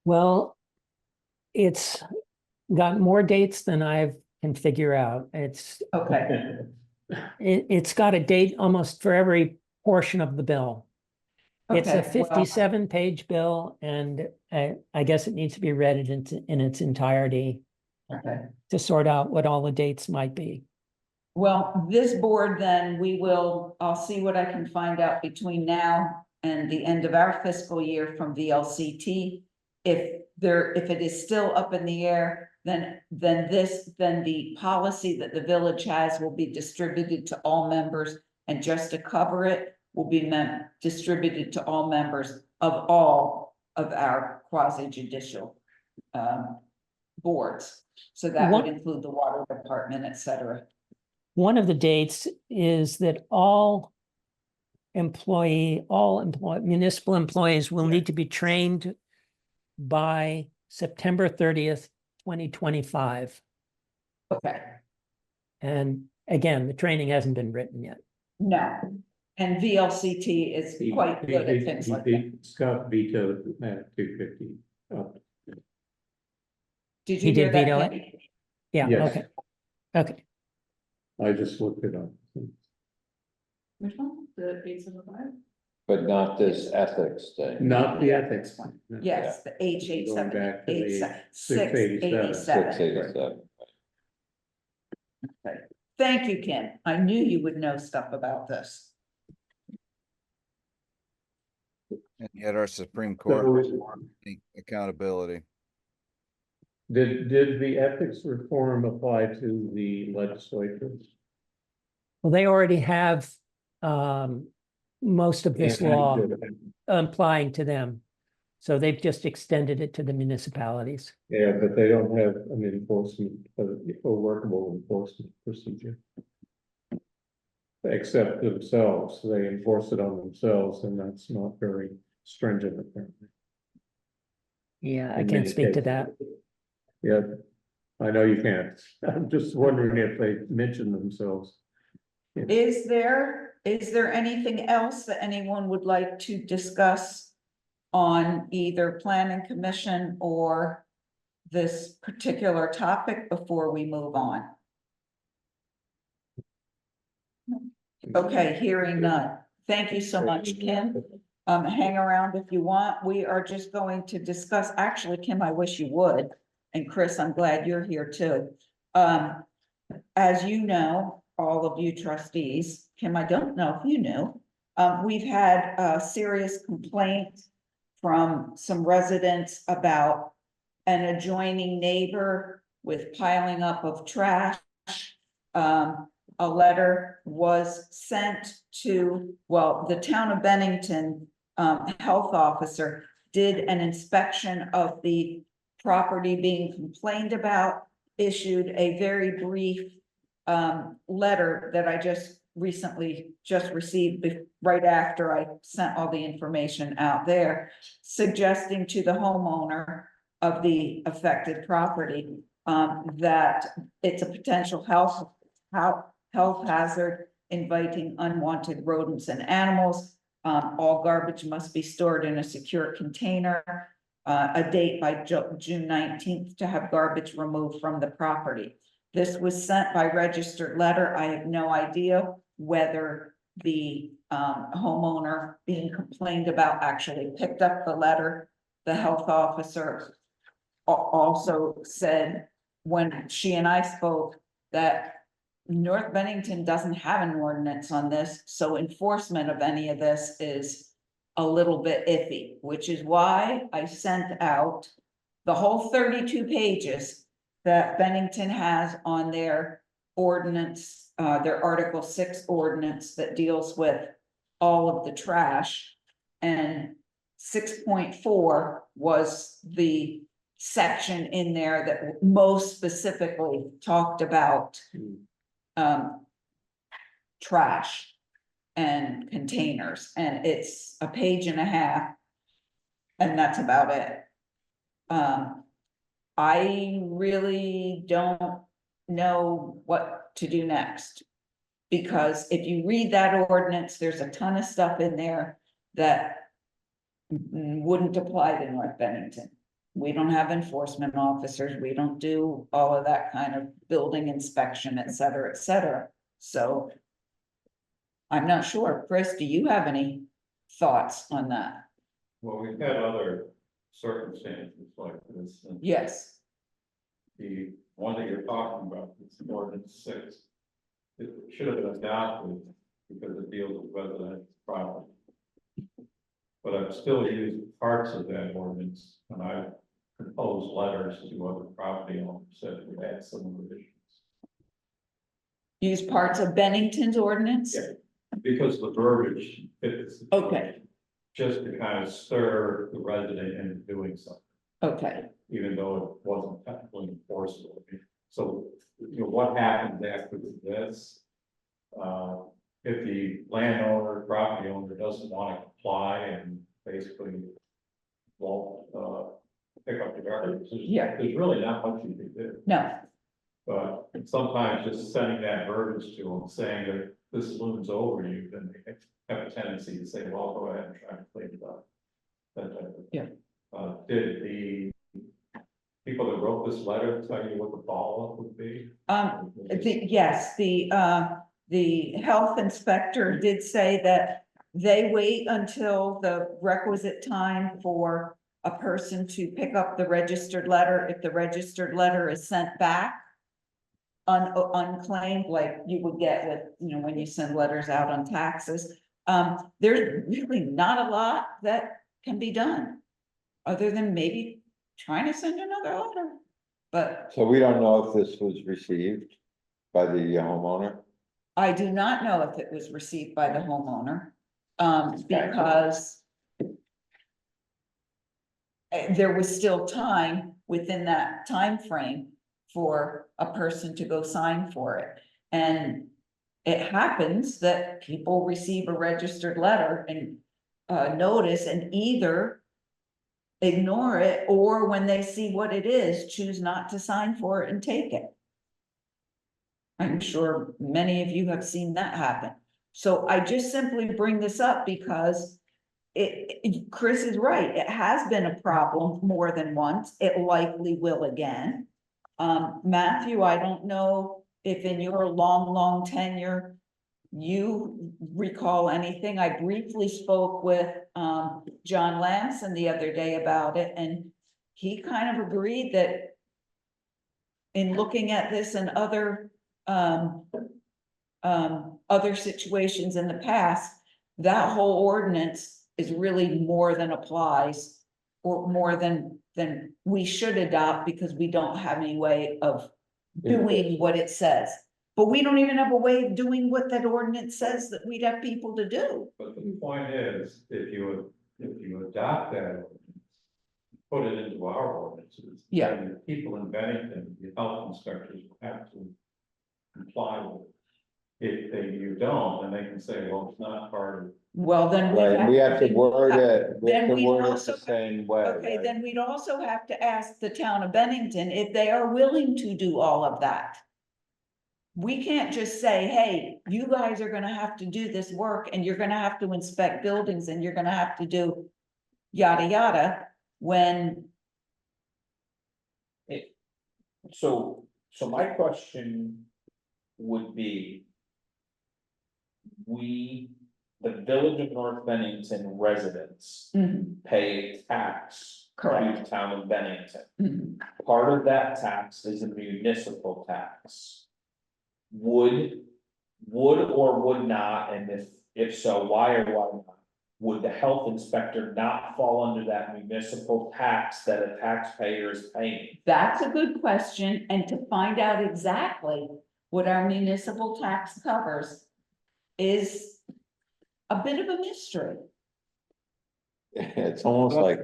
Well, it's got more dates than I can figure out. Okay, It's got a date almost for every portion of the bill. It's a okay, well, 57-page bill, and I guess it needs to be read in its entirety okay. to sort out what all the dates might be. Well, this board, then I'll see what I can find out between now and the end of our fiscal year from VLCT. If it is still up in the air, then the policy that the village has will be distributed to all members. And just to cover it, will be distributed to all members of all of our quasi judicial boards. So that would include the water department, et cetera. One of the dates is that all municipal employees will need to be trained by September 30th, 2025. Okay, And again, the training hasn't been written yet. no, and VLCT is quite good at things like that. Scott vetoed that 250. Did He you hear did that? veto it? Kim? Yeah, Yes. okay. Okay, I just looked it up. Which one? The 875? But not this ethics thing. Not the ethics one. no. Yes, the H Going back to the 687. 687. Thank you, Kim. I knew you would know stuff about this. And yet our Supreme Court doesn't want any accountability. Did the ethics reform apply to the legislatures? well, they already have most of this law applying to them. So they've just extended it to the municipalities. Yeah, but they don't have an enforcement, a workable enforcement procedure. Except themselves, they enforce it on themselves, and that's not very stringent apparently. Yeah, I In can't many speak to cases. that. Yeah, I know you can't. I'm just wondering if they mention themselves. Is there anything else that anyone would like to discuss on either planning commission or this particular topic before we move on? Okay, hearing none. Thank you so much, Kim. Hang around if you want. We are just going to discuss, actually, Kim, I wish you would. And Chris, I'm glad you're here too. As you know, all of you trustees, Kim, I don't know if you knew, we've had a serious complaint from some residents about an adjoining neighbor with piling up of trash. A letter was sent to, well, the town of Bennington, health officer did an inspection of the property being complained about, issued a very brief letter that I just received right after I sent all the information out there, suggesting to the homeowner of the affected property that it's a potential health hazard, inviting unwanted rodents and animals. All garbage must be stored in a secure container. A date by June 19th to have garbage removed from the property. This was sent by registered letter. I have no idea whether the homeowner being complained about actually picked up the letter. The health officer also said, when she and I spoke, that North Bennington doesn't have an ordinance on this, so enforcement of any of this is a little bit iffy, which is why I sent out the whole 32 pages that Bennington has on their ordinance, their Article 6 ordinance that deals with all of the trash. And 6.4 was the section in there that most specifically talked about trash and containers, and it's a page and a half. And that's about it. I really don't know what to do next. Because if you read that ordinance, there's a ton of stuff in there that wouldn't apply to North Bennington. We don't have enforcement officers, we don't do all of that kind of building inspection, et cetera, so. I'm not sure, Chris, do you have any thoughts on that? Well, we've had other circumstances like this, and Yes, the one that you're talking about, it's ordinance 6. It should have been adopted because it deals with residential property. But I've still used parts of that ordinance when I proposed letters to other property owners that would add some revisions. use parts of Bennington's ordinance? Yeah. Because the verbiage fits. Okay. Just to kind of stir the resident into doing something, Okay, even though it wasn't technically enforceable. So, what happens after this? If the landowner, property owner doesn't want to comply and basically won't, pick up the garbage, Yeah. there's really not much you can do. no, But sometimes just sending that verbiage to them, saying that this looms over you, then they have a tendency to say, well, go ahead and try to clean it up. That type of thing. Yeah. Did the people that wrote this letter tell you what the follow-up would be? yes, the health inspector did say that they wait until the requisite time for a person to pick up the registered letter. If the registered letter is sent back unclaimed, like you would get with, when you send letters out on taxes, there's really not a lot that can be done other than maybe trying to send another letter. But So we don't know if this was received by the homeowner. I do not know if it was received by the homeowner, because there was still time within that time frame for a person to go sign for it. And it happens that people receive a registered letter and notice and either ignore it, or when they see what it is, choose not to sign for it and take it. I'm sure many of you have seen that happen. So I just simply bring this up because Chris is right. It has been a problem more than once. It likely will again. Matthew, I don't know if in your long tenure, you recall anything. I briefly spoke with John Lamson the other day about it, and he kind of agreed that in looking at this and other other situations in the past, that whole ordinance is really more than applies. Or more than we should adopt because we don't have any way of doing what it says. But we don't even have a way of doing what that ordinance says that we'd have people to do. But the point is, if you adopt that, ordinance, put it into our ordinances. Yeah. then the people in Bennington, the health inspectors will have to comply with it. If you don't, then they can say, well, it's not part of. Well, then. Right, we have to word it, we have Then to we'd word it also- the same way. Okay, right? then we'd also have to ask the town of Bennington if they are willing to do all of that. We can't just say, hey, you guys are gonna have to do this work and you're gonna have to inspect buildings and you're gonna have to do yada, yada, when, So my question would be. The village of North Bennington residents mhm, pay tax. To Correct. the town of Bennington. mhm. Part of that tax is a municipal tax. Would or would not, and if so, why or why not? Would the health inspector not fall under that municipal tax that a taxpayer is paying? That's a good question, and to find out exactly what our municipal tax covers is a bit of a mystery. It's almost like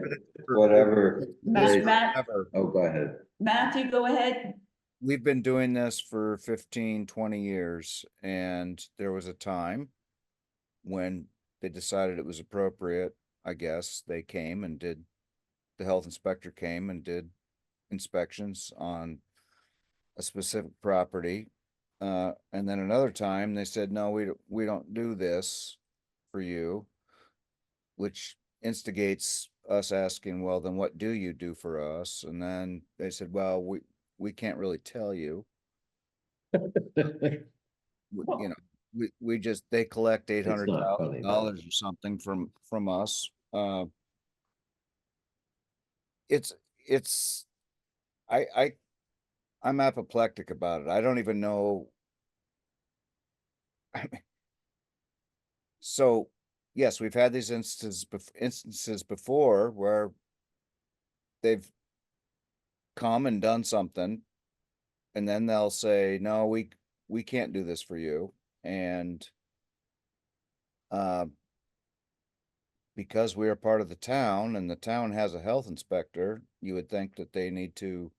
whatever. they- Matt, Oh, go ahead. Matthew, go ahead. We've been doing this for 15, 20 years, and there was a time when they decided it was appropriate, I guess, they came and did, the health inspector came and did inspections on a specific property. And then another time they said, no, we don't do this for you, which instigates us asking, well, then what do you do for us? And then they said, well, we can't really tell you. You know, we just, they collect $800,000 or something from us. It's, I'm apoplectic about it. I don't even know. So, yes, we've had these instances before where they've come and done something, and then they'll say, no, we can't do this for you. And because we are part of the town and the town has a health inspector, you would think that they need to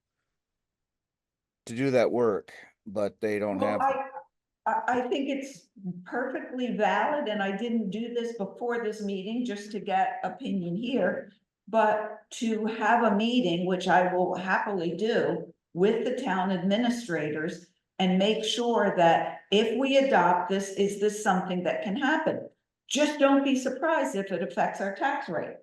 do that work, but they don't Well, have. I think it's perfectly valid, and I didn't do this before this meeting just to get opinion here. But to have a meeting, which I will happily do with the town administrators and make sure that if we adopt this, is this something that can happen? Just don't be surprised if it affects our tax rate.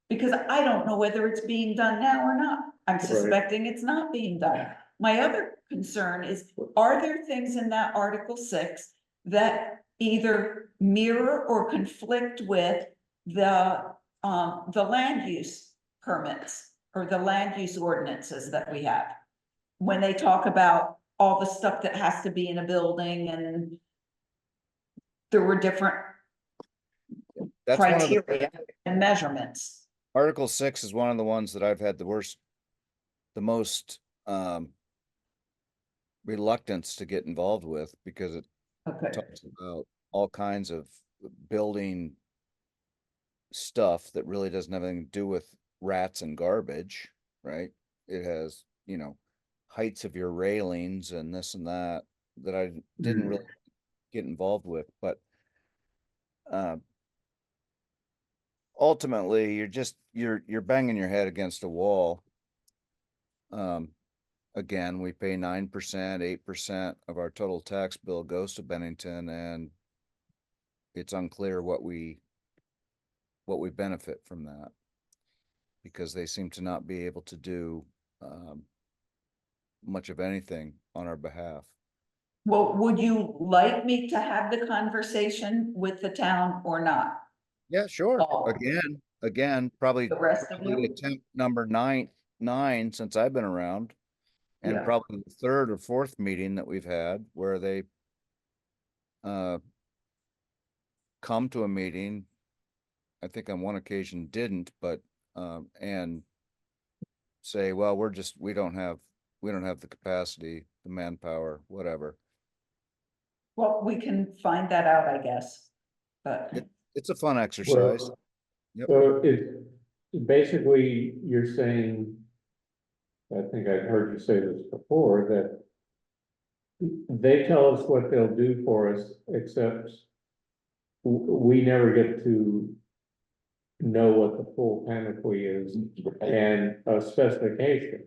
Because I don't know whether it's being done now or not. I'm suspecting it's not being done. My other concern is, are there things in that Article 6 that either mirror or conflict with the land use permits or the land use ordinances that we have? When they talk about all the stuff that has to be in a building, and there were different That's one of the, criteria and measurements. Article 6 is one of the ones that I've had the most reluctance to get involved with, because it Okay, talks about all kinds of building stuff that really doesn't have anything to do with rats and garbage, right? It has, heights of your railings and this and that I didn't really get involved with, but ultimately you're banging your head against a wall. Again, we pay 9%, 8% of our total tax bill goes to Bennington, and it's unclear what we benefit from that, because they seem to not be able to do much of anything on our behalf. well, would you like me to have the conversation with the town or not? Yeah, sure. Oh. Again, probably The rest of you? attempt number nine since I've been around. And Yeah. probably the third or fourth meeting that we've had where they come to a meeting. I think on one occasion didn't, but, and say, well, we don't have the capacity, the manpower, whatever. Well, we can find that out, I guess, but. It's a fun exercise. Yep. So basically, you're saying, I think I've heard you say this before, that they tell us what they'll do for us, except we never get to know what the full panoply is and a specification.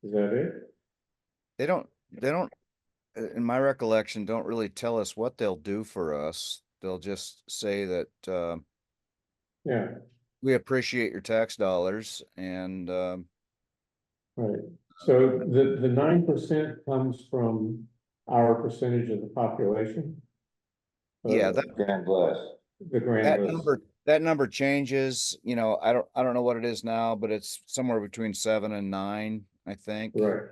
Is that it? They don't, in my recollection, don't really tell us what they'll do for us. They'll just say that, Yeah, we appreciate your tax dollars and, right. So the 9% comes from our percentage of the population? yeah, Grand list. The grand that list. number changes, you know, I don't know what it is now, but it's somewhere between 7 and 9, I think. Right.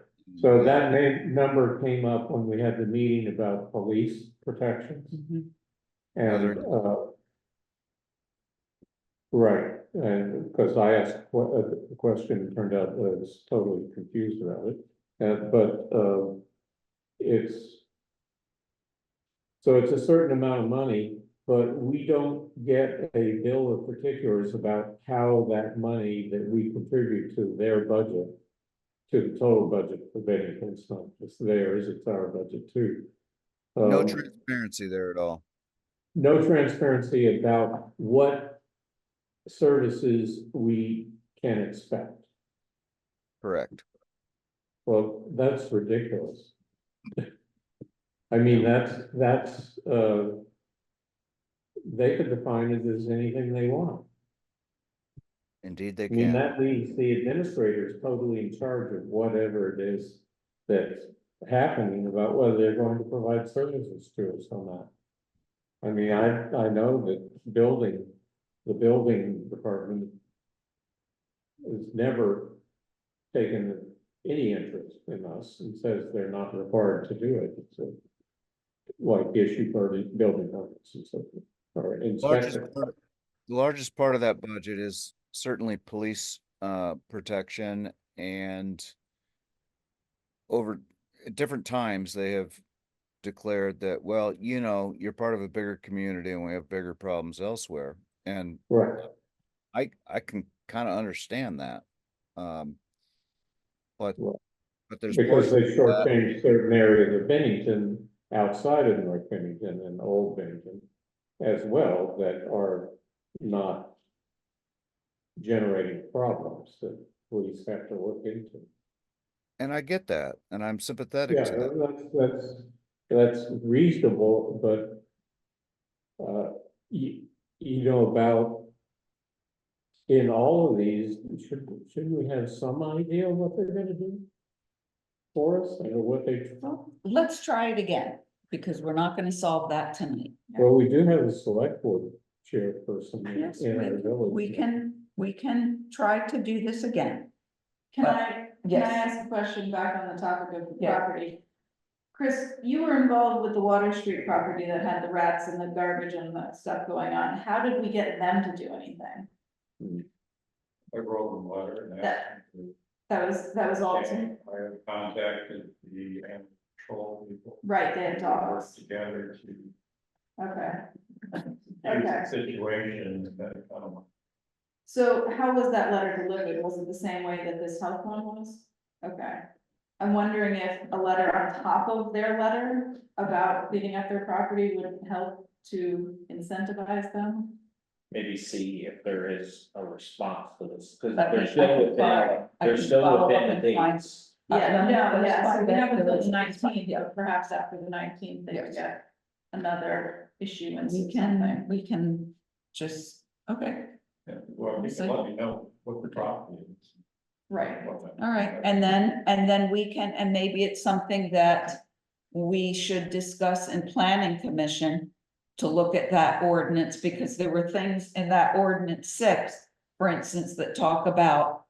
So that number came up when we had the meeting about police protections. Mhm. And, right, and because I asked a question, it turned out I was totally confused about it. So it's a certain amount of money, but we don't get a bill of particulars about how that money that we contribute to their budget, to the total budget for Bennington, it's not just theirs, it's our budget too. No transparency there at all. No transparency about what services we can expect. Correct. Well, that's ridiculous. I mean, they could define it as anything they want. Indeed, they I mean, can. that leaves the administrators totally in charge of whatever it is that's happening about whether they're going to provide services to us or not. I mean, I know that the building department has never taken any interest in us and says they're not required to do it. It's like issue for the building permits and so forth, or inspection. The largest part of that budget is certainly police protection, and over at different times they have declared that, well, you know, you're part of a bigger community and we have bigger problems elsewhere. And Right. I can kind of understand that. But Well, there's because parts they shortchanged certain areas of Bennington outside of North Bennington and Old Bennington as well that are not generating problems that police have to look into. and I get that, and I'm sympathetic Yeah, to that. that's reasonable, but you know about in all of these, shouldn't we have some idea of what they're gonna do for us or what they, Well, let's try it again, because we're not gonna solve that tonight. well, we do have a select board chairperson Yes, in our village. we can try to do this again. Can But- I yes. ask a question back on the topic of the Yeah. property? Chris, you were involved with the Water Street property that had the rats and the garbage and the stuff going on. How did we get them to do anything? I wrote them a letter and asked them That was all, to. I have contacted the animal control people. right, they had Work dogs, together to okay. use Okay. the situation that, So how was that letter delivered? Was it the same way that this health one was? Okay. I'm wondering if a letter on top of their letter about cleaning up their property would help to incentivize them? Maybe see if there is a response to this, because But they're I still can within, follow- I they're can still follow within up the and find- dates. Yeah, no, so we have until the That's fine. 19th, but perhaps after the 19th, they would get another issuance We or something. we can just, okay, well, you can let me know what the property is. Right. all right, and then we can, and maybe it's something that we should discuss in planning commission to look at that ordinance, because there were things in that ordinance 6, for instance, that talk about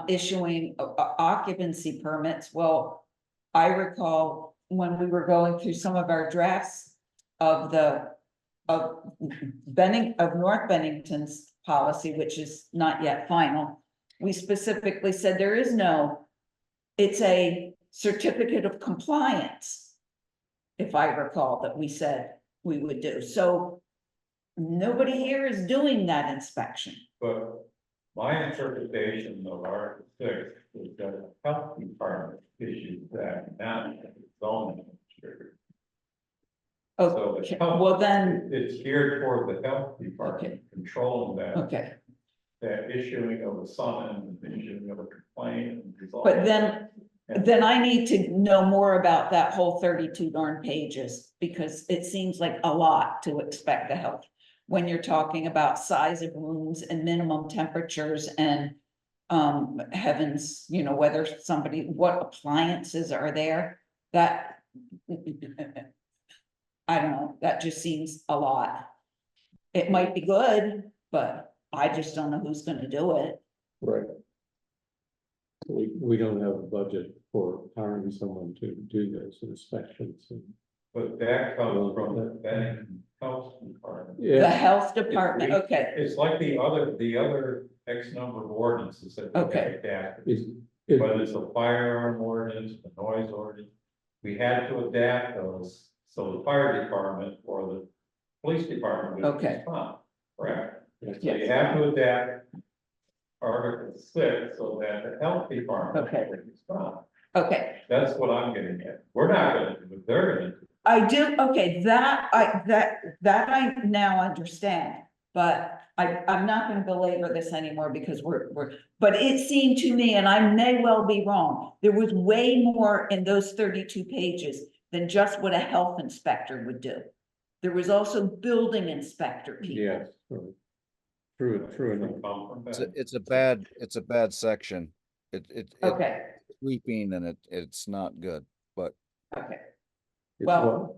issuing occupancy permits. Well, I recall when we were going through some of our drafts of North Bennington's policy, which is not yet final, we specifically said there is no, it's a certificate of compliance, if I recall, that we said we would do. So nobody here is doing that inspection. But my interpretation of Article 6 is that the health department issues that, not the zoning administrator. So Okay, the health- well then, It's geared toward the health department, Okay. controlling that, okay, that issuing of a summons, and issuing of a complaint. And but resolving then I need to know more about that whole 32 darn pages, because it seems like a lot to expect the health. When you're talking about size of rooms and minimum temperatures and heavens, you know, whether somebody, what appliances are there, that I don't know, that just seems a lot. It might be good, but I just don't know who's gonna do it. Right. We don't have a budget for hiring someone to do those inspections and. But that comes from the Bennington Health Department. The Yeah, health department, okay, It's like the other X number of ordinances that we Okay. have adapted. is, Whether it's the firearm ordinance, the noise ordinance, we had to adapt those, so the fire department or the police department would Okay. respond, correct? So Yes. you have to adapt Article 6 so that the health department Okay. would respond. okay. That's what I'm getting at. We're not gonna do it, they're gonna do it. I do, okay, that I now understand, but I'm not gonna belabor this anymore because but it seemed to me, and I may well be wrong, there was way more in those 32 pages than just what a health inspector would do. There was also building inspector people. yes. True enough. Come from It's that. it's a bad section. It's Okay, sweeping and it's not good, but okay, It's Well- what?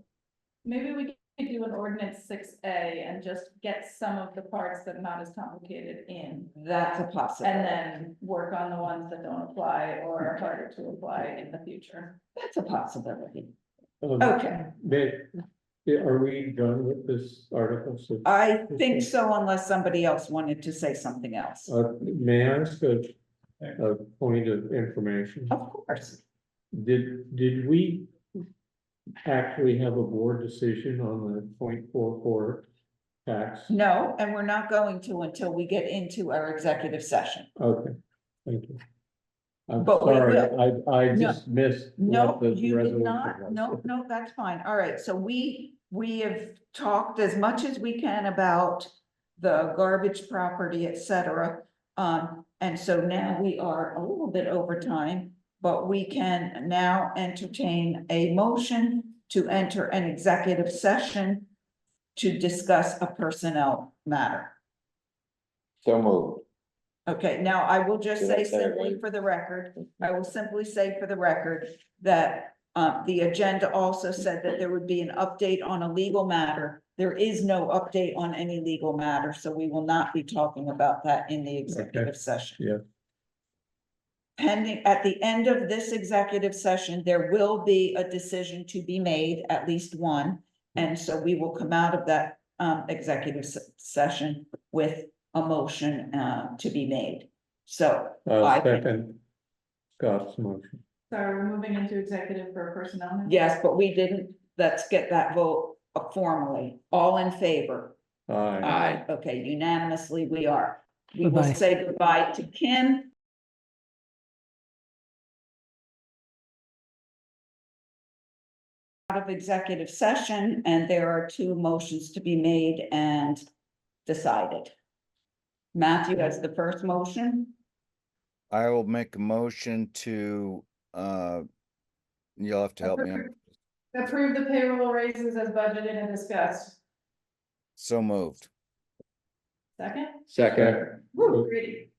Maybe we could do an ordinance 6A and just get some of the parts that are not as complicated in. that's a And possibility. then work on the ones that don't apply or are harder to apply in the future. That's a possibility. Um, Okay, Are we done with this article? So, I think so unless somebody else wanted to say something else. may I ask a point of information? Of course. Did we actually have a board decision on the 0.44 tax? No, and we're not going to until we get into our executive session. Okay, thank you. I'm But we sorry, will. I just missed. No, what the you did resolution not. was. No, that's fine. All right, so we have talked as much as we can about the garbage property, et cetera. And so now we are a little bit over time, but we can now entertain a motion to enter an executive session to discuss a personnel matter. So moved. Okay, now I will just Did I say say it simply right? for the record, I will simply say for the record that the agenda also said that there would be an update on a legal matter. There is no update on any legal matter, so we will not be talking about that in the executive session. Yeah. Pending, at the end of this executive session, there will be a decision to be made, at least one. And so we will come out of that executive session with a motion to be made. So I can- Second, Scott's motion. So we're moving into executive for personnel. now? yes, but we didn't, let's get that vote formally. All in favor? Aye. Okay, unanimously we are. We will Goodbye. say goodbye to Kim. Out of executive session, and there are two motions to be made and decided. Matthew has the first motion. I will make a motion to, you'll have to help me out. Approve the payroll raises as budgeted and discussed. So moved. Second? Second. Woo, greedy.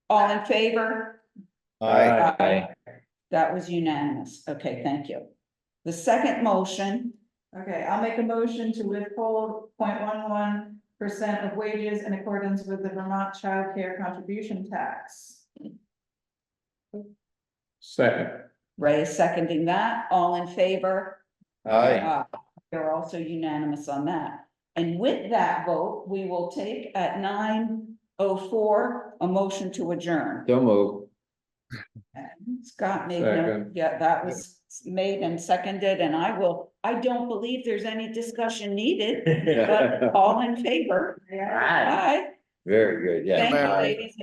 All in favor? Aye. That was unanimous. Okay, thank you. The second motion, Okay, I'll make a motion to withhold 0.11% of wages in accordance with the Vermont Child Care Contribution Tax. Second. Ray is seconding that. All in favor? Aye. They're also unanimous on that. And with that vote, we will take at 9:04 a motion to adjourn. So move. Scott made Second. yeah, that was made and seconded, and I don't believe there's any discussion needed, but all in favor? Aye. Very good, yeah. Thank you, Mary. ladies.